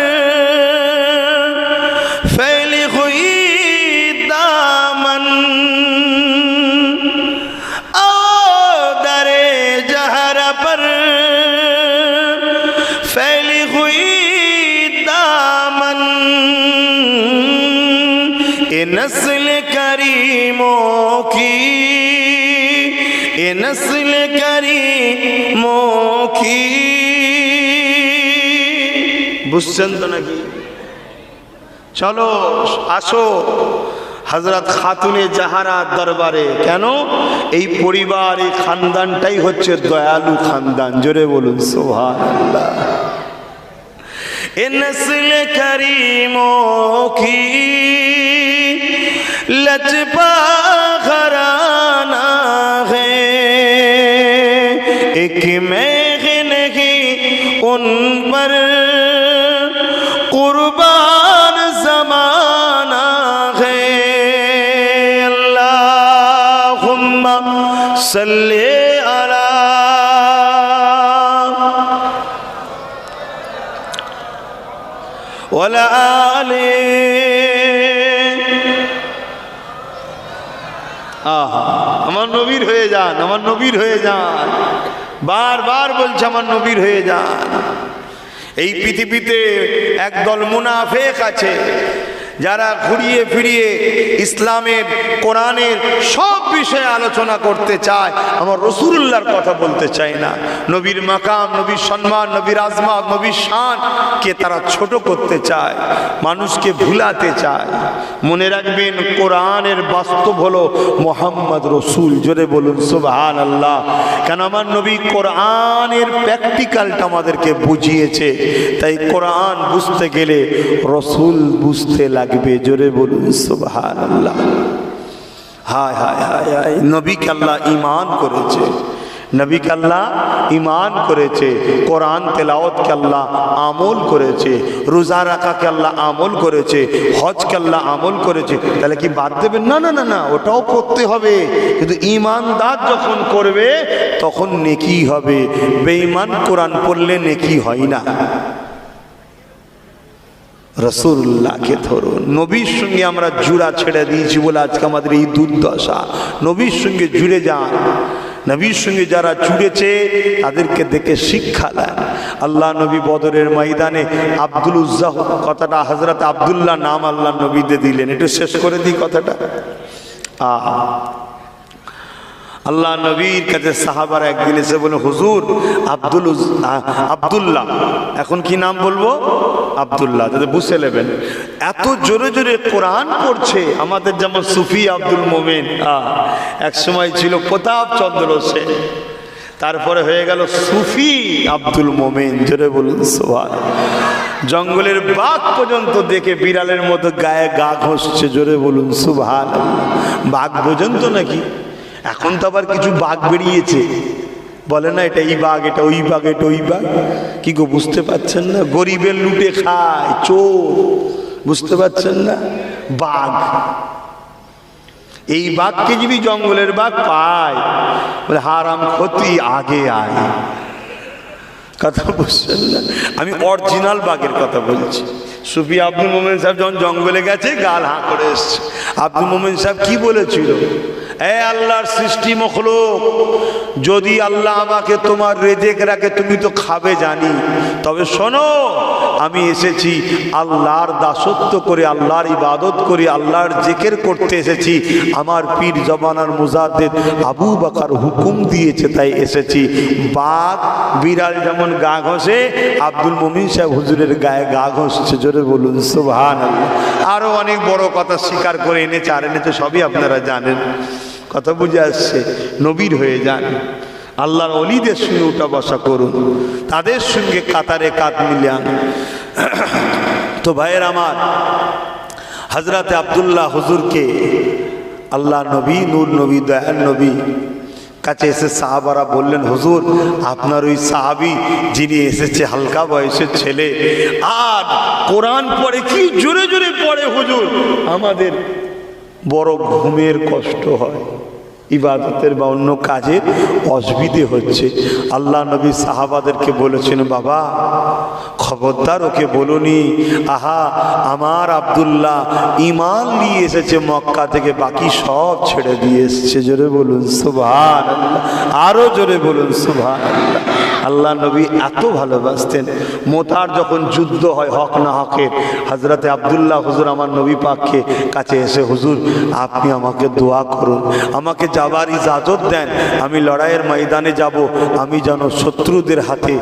फैली हुई दामन, आओ दरे जहरा पर फैली हुई दामन, ये नस्ल करीमों की, ये नस्ल करीमों की। बुझছেন তো নাকি? চলো আসো হযরত খাতুনে জাহারা দরবারে। কেন? এই পরিবার, এই খানদানটাই হচ্ছে দয়ালু খানদান। জোরে বলুন সুবহানাল্লাহ। ए नस्ल करीमों की लजपा घराना है, एक मैं नहीं उन पर कुर्बान ज़माना है। अल्लाहुम्मा सल्ली अला ওয়ালা আলে। আহা, আমার নবীর হয়ে যান, আমার নবীর হয়ে যান। বারবার বলছে আমার নবীর হয়ে যান। এই পৃথিবীতে একদল মুনাফিক আছে যারা ঘুরিয়ে ফিরিয়ে ইসলামের, কোরআনের সব বিষয়ে আলোচনা করতে চায়, আমার রাসূলুল্লাহর কথা বলতে চায় না। নবীর মাকাম, নবীর সম্মান, নবীর আজমত, নবীর শান কে তারা ছোট করতে চায়, মানুষকে ভুলাতে চায়। মনে রাখবেন, কোরআনের বাস্তব হলো মুহাম্মদ রাসূল। জোরে বলুন সুবহানাল্লাহ। কেন? আমার নবী কোরআনের প্র্যাকটিক্যালটা আমাদেরকে বুঝিয়েছে। তাই কোরআন বুঝতে গেলে রাসূল বুঝতে লাগবে। জোরে বলুন সুবহানাল্লাহ। হায় হায় হায় হায়, নবীকে আল্লাহ ঈমান করেছে, নবীকে আল্লাহ ঈমান করেছে, কোরআন তেলাওয়াতকে আল্লাহ আমল করেছে, রোজা রাখাকে আল্লাহ আমল করেছে, হজকে আল্লাহ আমল করেছে। তাহলে কি বাদ দেবেন? না না না না, ওটাও করতে হবে, কিন্তু ঈমানদার যখন করবে তখন নেকি হবে। বেঈমান কোরআন পড়লে নেকি হয় না। রাসূলুল্লাহকে ধরুন। নবীর সঙ্গে আমরা জুড়া ছেড়ে দিয়েছি বলে আজকে আমাদের এই দুর্দশা। নবীর সঙ্গে জুড়ে যান। নবীর সঙ্গে যারা জুড়েছে তাদেরকে দেখে শিক্ষা দেন। আল্লাহ নবী বদরের ময়দানে আব্দুল উজ্জাহ কথাটা, হযরত আব্দুল্লাহ নাম আল্লাহ নবীতে দিলেন। একটু শেষ করে দিই কথাটা। আল্লাহ নবীর কাছে সাহাবারা একদিন এসে বলে, হুজুর আব্দুল্লাহ, এখন কি নাম বলবো? আব্দুল্লাহ, যাতে বুঝে নেবেন। এত জোরে জোরে কোরআন পড়ছে, আমাদের যেমন সুফি আব্দুল মোমেন এক সময় ছিল প্রতাপ চন্দ্র সেন, তারপরে হয়ে গেল সুফি আব্দুল মোমেন। জোরে বলুন সুবহানাল্লাহ। জঙ্গলের বাঘ পর্যন্ত দেখে বিড়ালের মতো গায়ে গা ঘষছে। জোরে বলুন সুবহানাল্লাহ। বাঘ পর্যন্ত নাকি? এখন তো আবার কিছু বাঘ বেরিয়েছে, বলে না এটা এই বাঘ, এটা ওই বাঘ, এটা ওই বাঘ। কি গো বুঝতে পারছেন না? গরিবের লুটে খায় চোর, বুঝতে পারছেন না? বাঘ, এই বাঘকে যদি জঙ্গলের বাঘ পায় বলে হারাম ক্ষতি আগে আয়। কথা বুঝছেন না? আমি অরিজিনাল বাঘের কথা বলছি। সুফি আব্দুল মোমেন সাহেব যখন জঙ্গলে গেছে গাল হাঁ করে এসছে। আব্দুল মোমেন সাহেব কি বলেছিল? এ আল্লাহর সৃষ্টি মখলুক, যদি আল্লাহ আমাকে তোমার রেজেক রাখে তুমি তো খাবে জানি, তবে শোনো আমি এসেছি আল্লাহর দাসত্ব করে, আল্লাহর ইবাদত করে, আল্লাহর জিকির করতে এসেছি। আমার পীর জমানার মুজাদ্দিদ আবু বকর হুকুম দিয়েছে তাই এসেছি। বাঘ বিড়াল যেমন গা ঘষে, আব্দুল মুমিন সাহেব হুজুরের গায়ে গা ঘষছে। জোরে বলুন সুবহানাল্লাহ। আরো অনেক বড় কথা স্বীকার করে এনেছে, আর এনেছে সবই আপনারা জানেন। কথা বুঝে আসছে? নবীর হয়ে যান, আল্লাহর ওলিদের সঙ্গে উঠা বসা করুন, তাদের সঙ্গে কাতারে কাত মিলান। তো ভাইয়ের আমার, হযরতে আব্দুল্লাহ হুজুরকে আল্লাহ নবী, নূর নবী, দয়ার নবী কাছে এসে সাহাবারা বললেন, হুজুর আপনার ওই সাহাবী যিনি এসেছে হালকা বয়সের ছেলে, আর কোরআন পড়ে কি জোরে জোরে পড়ে হুজুর, আমাদের বড় ঘুমের কষ্ট হয়, ইবাদতের বা অন্য কাজের অসুবিধে হচ্ছে। আল্লাহ নবী সাহাবাদেরকে বলেছেন, বাবা খবরদার ওকে বলুনি, আহা আমার আব্দুল্লাহ ঈমান নিয়ে এসেছে মক্কা থেকে, বাকি সব ছেড়ে দিয়ে এসেছে। জোরে বলুন সুবহানাল্লাহ, আরো জোরে বলুন সুবহানাল্লাহ। আল্লাহ নবী এত ভালোবাসতেন। মোতার যখন যুদ্ধ হয় হক না হকের, হযরতে আব্দুল্লাহ হুজুর আমার নবী পাককে কাছে এসে, হুজুর আপনি আমাকে দোয়া করুন, আমাকে যাবার ইজাজত দেন, আমি লড়াইয়ের ময়দানে যাব, আমি যেন শত্রুদের হাতে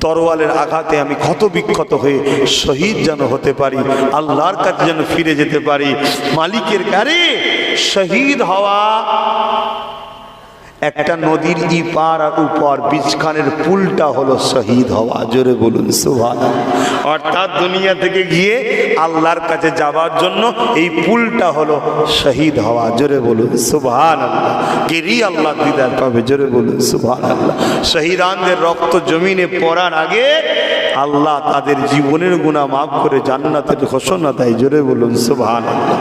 তরোয়ালের আঘাতে আমি ক্ষত বিক্ষত হয়ে শহীদ যেন হতে পারি, আল্লাহর কাছে যেন ফিরে যেতে পারি। মালিকের কারে শহীদ হওয়া একটা নদীর ইপার আর উপর বীজখানের পুলটা হলো শহীদ হওয়া। জোরে বলুন সুবহানাল্লাহ। অর্থাৎ দুনিয়া থেকে গিয়ে আল্লাহর কাছে যাবার জন্য এই পুলটা হলো শহীদ হওয়া। জোরে বলুন সুবহানাল্লাহ। গেরি আল্লাহ দিদার পাবে। জোরে বলুন সুবহানাল্লাহ। শহীদানদের রক্ত জমিনে পড়ার আগে আল্লাহ তাদের জীবনের গুনাহ মাফ করে জান্নাতের ঘোষণা দেয়। জোরে বলুন সুবহানাল্লাহ।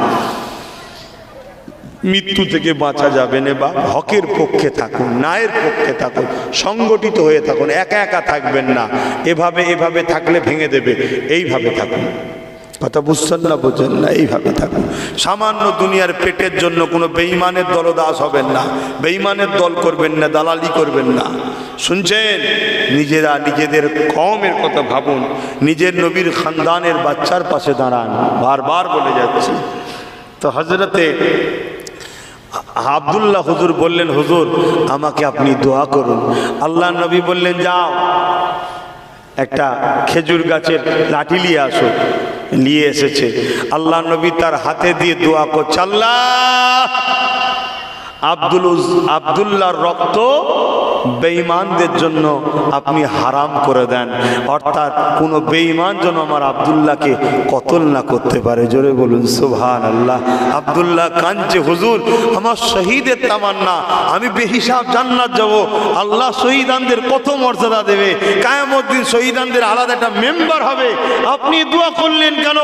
মৃত্যু থেকে বাঁচা যাবে না, বা হকের পক্ষে থাকুন, ন্যায়ের পক্ষে থাকুন, সংগঠিত হয়ে থাকুন, একা একা থাকবেন না। এভাবে এভাবে থাকলে ভেঙে দেবে, এইভাবে থাকুন। কথা বুঝছেন না? বোঝেন না? এইভাবে থাকুন। সামান্য দুনিয়ার পেটের জন্য কোনো বেঈমানের দলদাস হবেন না, বেঈমানের দল করবেন না, দালালি করবেন না। শুনছেন? নিজেরা নিজেদের কওমের কথা ভাবুন, নিজের নবীর খানদানের বাচ্চার পাশে দাঁড়ান। বারবার বলে যাচ্ছি। তো হযরতে আব্দুল্লাহ হুজুর বললেন, হুজুর আমাকে আপনি দোয়া করুন। আল্লাহ নবী বললেন, যাও একটা খেজুর গাছের লাঠি নিয়ে আসো। নিয়ে এসেছে। আল্লাহ নবী তার হাতে দিয়ে দোয়া করছে, আল্লাহ আব্দুল্লাহর রক্ত বেঈমানদের জন্য আপনি হারাম করে দেন, অর্থাৎ কোনো বেঈমান যেন আমার আব্দুল্লাহকে কতল না করতে পারে। জোরে বলুন সুবহানাল্লাহ। আব্দুল্লাহ কাঁদছে, হুজুর আমার শহীদের তামান্না, আমি বেহিসাব জান্নাত যাব। আল্লাহ শহীদানদের কত মর্যাদা দেবে, কিয়ামত দিন শহীদানদের আলাদা একটা মেম্বার হবে। আপনি দোয়া করলেন কেন?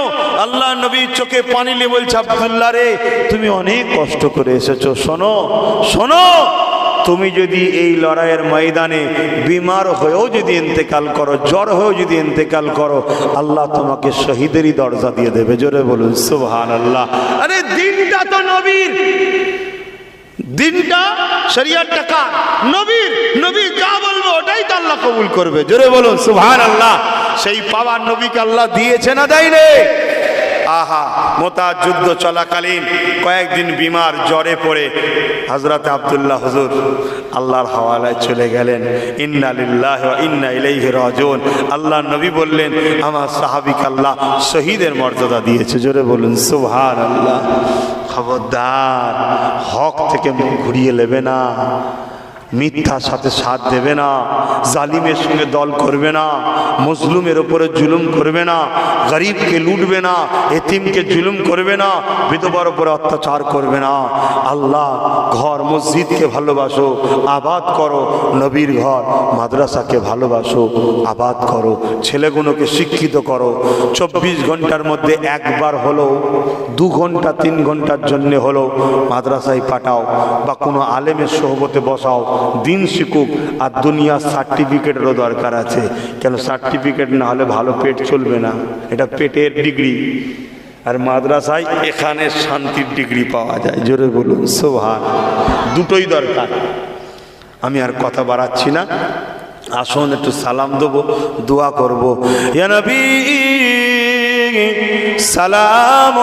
আল্লাহ নবীর চোখে পানি নিয়ে বলছে, আব্দুল্লাহ রে তুমি অনেক কষ্ট করে এসেছো, শোনো শোনো, তুমি যদি এই লড়াইয়ের ময়দানে বিমার হয়েও যদি ইন্তেকাল করো, জ্বর হয়েও যদি ইন্তেকাল করো, আল্লাহ তোমাকে শহীদেরই দরজা দিয়ে দেবে। জোরে বলুন সুবহানাল্লাহ। আরে দিনটা তো নবীর, দিনটা শরীয়তটা কার? নবীর। নবী যা বলবে ওটাই তো আল্লাহ কবুল করবে। জোরে বলুন সুবহানাল্লাহ। সেই পাওয়ার নবীকে আল্লাহ দিয়েছে না দেয়নি? আহা, মোতার যুদ্ধ চলাকালীন কয়েকদিন বিমার জ্বরে পড়ে হযরত আব্দুল্লাহ হুজুর আল্লাহর হাওয়ালায় চলে গেলেন। ইন্না লিল্লাহি ওয়া ইন্না ইলাইহি রাজিউন। আল্লাহ নবী বললেন, আমার সাহাবীকে আল্লাহ শহীদের মর্যাদা দিয়েছে। জোরে বলুন সুবহানাল্লাহ। খবরদার হক থেকে মুখ ঘুরিয়ে নেবে না। মিথ্যার সাথে সাথ দেবে না, জালিমের সঙ্গে দল করবে না, মজলুমের ওপরে জুলুম করবে না, গরিবকে লুটবে না, এতিমকে জুলুম করবে না, বিধবার ওপরে অত্যাচার করবে না। আল্লাহ ঘর মসজিদকে ভালোবাসো, আবাদ করো, নবীর ঘর মাদ্রাসাকে ভালোবাসো, আবাদ করো, ছেলেগুলোকে শিক্ষিত করো। 24 ঘন্টার মধ্যে একবার হলো, 2 ঘন্টা 3 ঘন্টার জন্যে হলো মাদ্রাসায় পাঠাও বা কোনো আলেমের সোহবতে বসাও, দিন শিখুক। আর দুনিয়ার সার্টিফিকেটেরও দরকার আছে, কেন সার্টিফিকেট না হলে ভালো পেট চলবে না, এটা পেটের ডিগ্রি। আর মাদ্রাসায় এখানে শান্তির ডিগ্রি পাওয়া যায়। জোরে বলুন সুবহান। দুটোই দরকার। আমি আর কথা বাড়াচ্ছি না, আসুন একটু সালাম দেবো, দোয়া করবো। ইয়া নবী সালাম।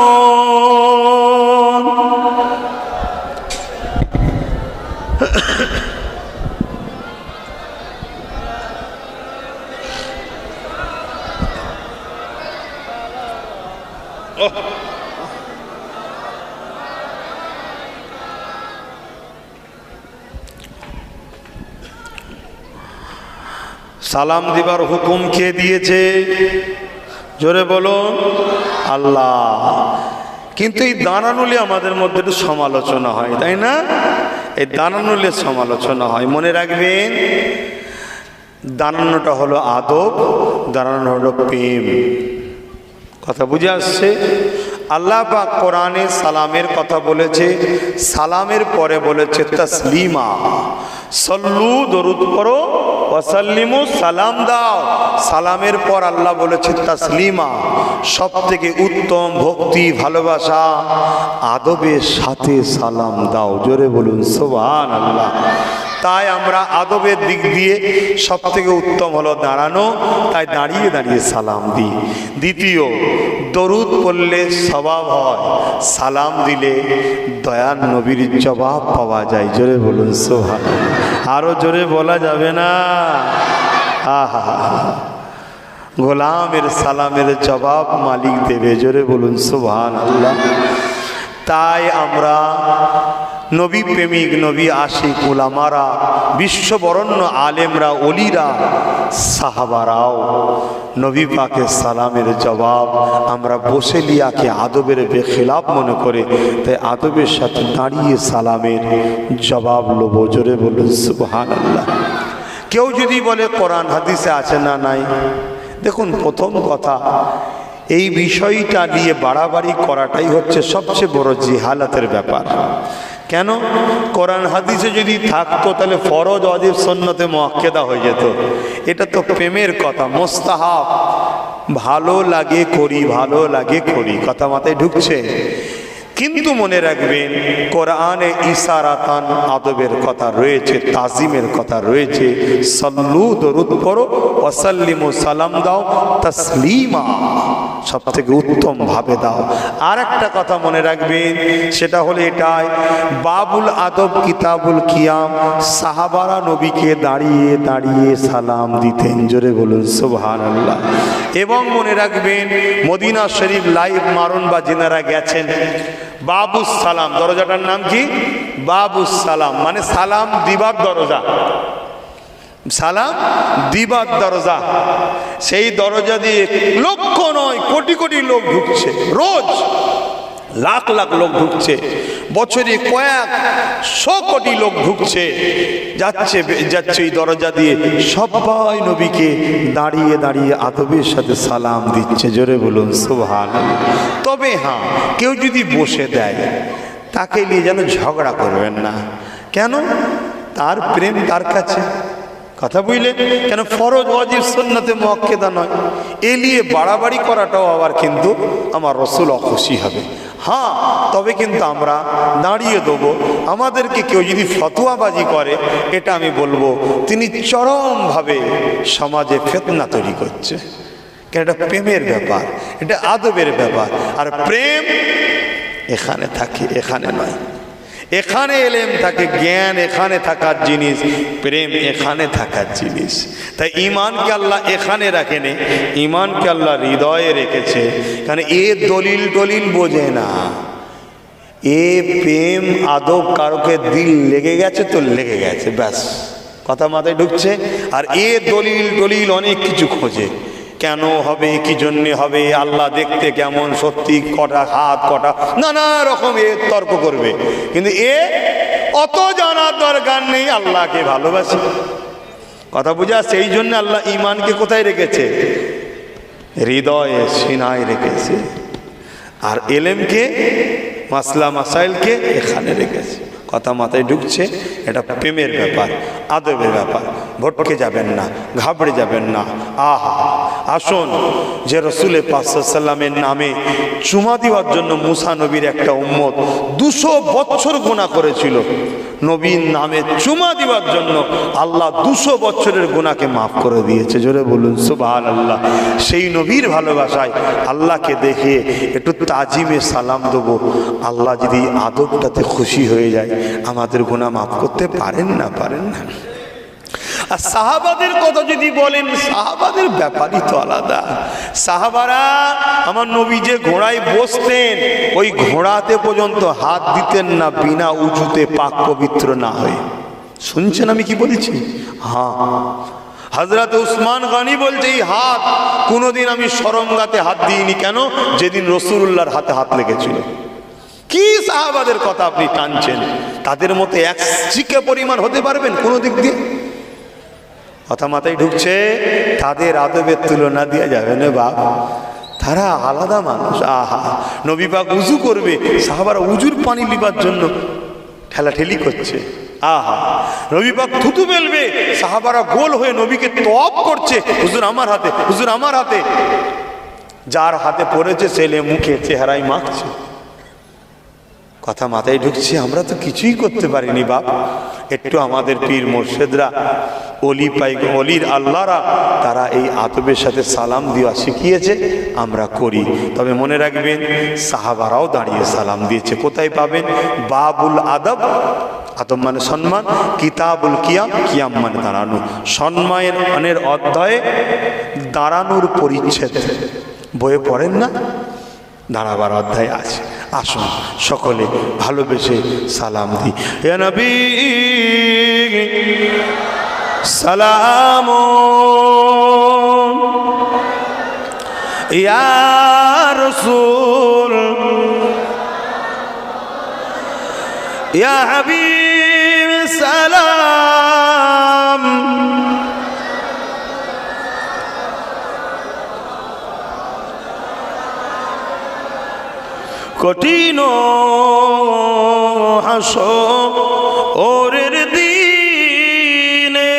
সালাম দিবার হুকুম কে দিয়েছে? জোরে বলুন আল্লাহ। কিন্তু এই দাঁড়ানুলে আমাদের মধ্যে একটু সমালোচনা হয়, তাই না? এই দাঁড়ানুলে সমালোচনা হয়। মনে রাখবেন, দাঁড়ানোটা হলো আদব, দাঁড়ানো হলো প্রেম। কথা বুঝে আসছে? আল্লাহ পাক কোরআনে সালামের কথা বলেছে, সালামের পরে বলেছে তাসলিমা, সল্লু দরুদ পড়ো, ওয়াসাল্লিমু সালাম দাও। সালামের পর আল্লাহ বলেছে তাসলিমা, সব থেকে উত্তম ভক্তি ভালোবাসা আদবের সাথে সালাম দাও। জোরে বলুন সুবহানাল্লাহ। তাই আমরা আদবের দিক দিয়ে সব থেকে উত্তম হলো দাঁড়ানো, তাই দাঁড়িয়ে দাঁড়িয়ে সালাম দিই। দ্বিতীয়, দরুদ পড়লে সওয়াব হয়, সালাম দিলে দয়ার নবীর জবাব পাওয়া যায়। জোরে বলুন সুবহানাল্লাহ। আরো জোরে বলা যাবে না? আহা, গোলামের সালামের জবাব মালিক দেবে। জোরে বলুন সুবহানাল্লাহ। তাই আমরা নবী প্রেমিক, নবী আশিক উলামারা, বিশ্ববরণ্য আলেমরা, ওলিরা, সাহাবারাও নবী পাকের সালামের জবাব আমরা বসে লিয়াকে আদবের বেখিলাফ মনে করে, তাই আদবের সাথে দাঁড়িয়ে সালামের জবাব লোব। জোরে বলুন সুবহানাল্লাহ। কেউ যদি বলে কোরআন হাদিসে আছে না নাই, দেখুন প্রথম কথা, এই বিষয়টা নিয়ে বাড়াবাড়ি করাটাই হচ্ছে সবচেয়ে বড় জিহালাতের ব্যাপার। কেন? কোরআন হাদিসে যদি থাকতো তাহলে ফরজ, ওয়াজিব, সুন্নতে মুআক্কাদা হয়ে যেত। এটা তো প্রেমের কথা, মুস্তাহাব, ভালো লাগে করি, ভালো লাগে করি। কথা মাথায় ঢুকছে? কিন্তু মনে রাখবেন, কোরআনে ইশারাতান আদবের কথা রয়েছে, তাজিমের কথা রয়েছে। সল্লু দরুদ পড়ো, ওয়াসাল্লিমু সালাম দাও, তাসলিমা সব থেকে উত্তম ভাবে দাও। আর একটা কথা মনে রাখবেন, সেটা হলো এটাই, বাবুল আদব কিতাবুল কিয়াম, সাহাবারা নবীকে দাঁড়িয়ে দাঁড়িয়ে সালাম দিতেন। জোরে বলুন সুবহানাল্লাহ। এবং মনে রাখবেন, মদিনা শরীফ লাইভ মারুন বা যিনারা গেছেন, বাবুস সালাম, দরজাটার নাম কি? বাবুস সালাম, মানে সালাম দিবার দরজা। সালাম দিবার দরজা। সেই দরজা দিয়ে লক্ষ নয় কোটি কোটি লোক ঢুকছে, রোজ লাখ লাখ লোক ঢুকছে, বছরে কয়েকশো কোটি লোক ঢুকছে, যাচ্ছে যাচ্ছে এই দরজা দিয়ে। সবাই নবীকে দাঁড়িয়ে দাঁড়িয়ে আদবের সাথে সালাম দিচ্ছে। জোরে বলুন সুবহানাল্লাহ। তবে হ্যাঁ, কেউ যদি বসে দেয় তাকে নিয়ে যেন ঝগড়া করবেন না। কেন? তার প্রেম তার কাছে। কথা বুঝলেন? কেন? ফরজ, ওয়াজিব, সুন্নতে মুআক্কাদা নয়। এ নিয়ে বাড়াবাড়ি করাটাও আবার কিন্তু আমার রাসূল অখুশি হবে। হ্যাঁ, তবে কিন্তু আমরা দাঁড়িয়ে দেবো। আমাদেরকে কেউ যদি ফতোয়াবাজি করে, এটা আমি বলবো তিনি চরমভাবে সমাজে ফিতনা তৈরি করছে। কেন? এটা প্রেমের ব্যাপার, এটা আদবের ব্যাপার। আর প্রেম এখানে থাকে, এখানে নয়। এখানে এলেম থাকে, জ্ঞান এখানে থাকার জিনিস, প্রেম এখানে থাকার জিনিস। তাই ঈমানকে আল্লাহ এখানে রাখেনি, ঈমানকে আল্লাহ হৃদয়ে রেখেছে। কারণ এ দলিল টলিল বোঝে না, এ প্রেম আদব কারোকে দিল লেগে গেছে তো লেগে গেছে, ব্যাস কথা মাথায় ঢুকছে। আর এ দলিল দলিল অনেক কিছু খোঁজে, কেন হবে, কি জন্যে হবে, আল্লাহ দেখতে কেমন, সত্যি কটা হাত, কটা নানা রকম এ তর্ক করবে। কিন্তু এ অত জানার দরকার নেই, আল্লাহকে ভালোবাসি, কথা বুঝা। সেই জন্য আল্লাহ ইমানকে কোথায় রেখেছে? হৃদয়ে, সিনায় রেখেছে। আর এলেমকে, মাসলা মাসাইলকে এখানে রেখেছে। কথা মাথায় ঢুকছে? এটা প্রেমের ব্যাপার, আদবের ব্যাপার। ভটকে যাবেন না, ঘাবড়ে যাবেন না। আহা, আসুন যে রসুলের পাক সাল্লাল্লাহু আলাইহি ওয়াসাল্লামের নামে চুমা দেওয়ার জন্য মুসা নবীর একটা উম্মত 200 বছর গুনাহ করেছিল। নবীর নামে চুমা দেওয়ার জন্য আল্লাহ 200 বছরের গুনাহকে মাফ করে দিয়েছে। জোরে বলুন সুবহানাল্লাহ। সেই নবীর ভালোবাসায় আল্লাহকে দেখে একটু তাজিমে সালাম দেবো, আল্লাহ যদি আদবটাতে খুশি হয়ে যায় আমাদের গুনাহ মাফ করতে পারেন না, পারেন না। আর সাহাবাদের কথা যদি বলেন, সাহাবাদের ব্যাপারই তো আলাদা। সাহাবারা আমার নবী যে ঘোড়ায় বসতেন, ওই ঘোড়াতে পর্যন্ত হাত দিতেন না বিনা উজুতে, পাক পবিত্র না হয়ে। শুনছেন আমি কি বলেছি? হ্যাঁ, হযরত উসমান গনি বলছে এই হাত কোনোদিন আমি শরমগাতে হাত দিইনি। কেন? যেদিন রাসূলুল্লাহর হাতে হাত লেগেছিল। কি সাহাবাদের কথা আপনি টানছেন? তাদের মতো এক চিকে পরিমাণ হতে পারবেন কোনো দিক দিয়ে? কথা মাথায় ঢুকছে? তাদের আদবের তুলনা দেওয়া যাবে না বাপ, তারা আলাদা মানুষ। আহা, নবী পাক উজু করবে, সাহাবারা উজুর পানি লিবার জন্য ঠেলাঠেলি করছে। আহা, নবী পাক থুতু ফেলবে, সাহাবারা গোল হয়ে নবীকে তওয়াব করছে, হুজুর আমার হাতে, হুজুর আমার হাতে। যার হাতে পড়েছে ছেলে মুখে চেহারায় মাখছে। কথা মাথায় ঢুকছে? আমরা তো কিছুই করতে পারিনি বাপ। একটু আমাদের পীর মুর্শিদরা, অলি পাই, অলির আল্লাহরা, তারা এই আদবের সাথে সালাম দেওয়া শিখিয়েছে, আমরা করি। তবে মনে রাখবেন সাহাবারাও দাঁড়িয়ে সালাম দিয়েছে। কোথায় পাবেন? বাবুল আদব, আদব মানে সম্মান, কিতাবুল কিয়াম, কিয়াম মানে দাঁড়ানো, সম্মানের অধ্যায়ে দাঁড়ানোর পরিচ্ছেদ বইয়ে পড়েন না? দাঁড়াবার অধ্যায় আছে। আসুন সকলে ভালোবেসে সালাম দিই। ইয়া নবী সালাম, ইয়া রাসূল, ইয়া হাবিব সালাম। কঠিন হাসরের দিনে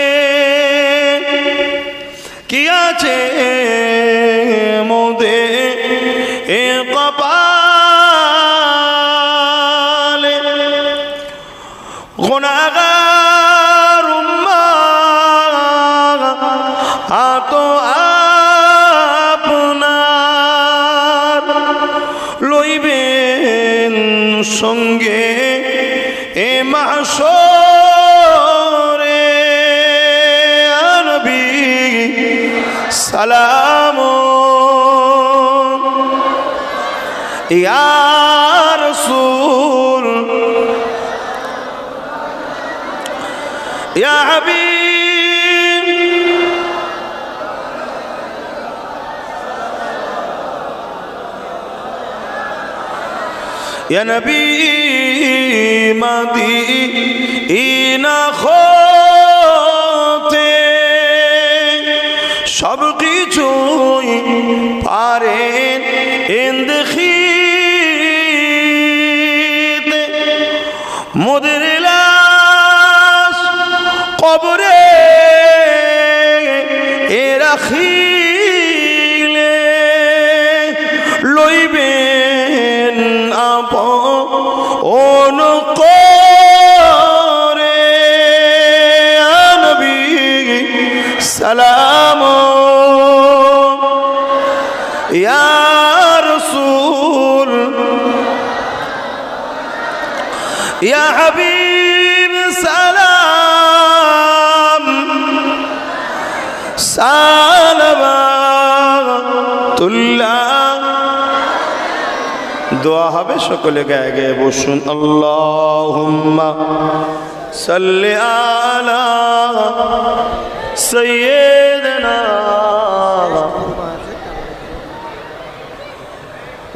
কি আছে মোদের এ কপালে, গুনাহগার উম্মাহ তো আপনার লইবেন সঙ্গে এ মাহশরে। নবী সালাম, ইয়া রাসূল, ইয়া হাবিব, ইয়া নবী মদিনা হতে সব কিছুই পারেন ইন্দেখিতে, মোদের লাশ কবরে এ রাখিলে লইবেন আপন করে। নবী সালাম, ইয়া রাসূল, ইয়া হাবিব সালাম। সালাওয়াতুল্লাহ দোয়া হবে, সকলে গায়ে গায়ে বসুন। আল্লাহুম্মা সাল্লি আলা সাইয়্যিদিনা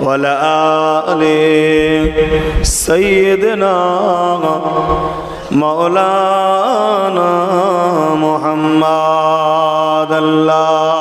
ওয়ালা আলি সাইয়্যিদিনা মাওলানা মুহাম্মাদ। আল্লাহ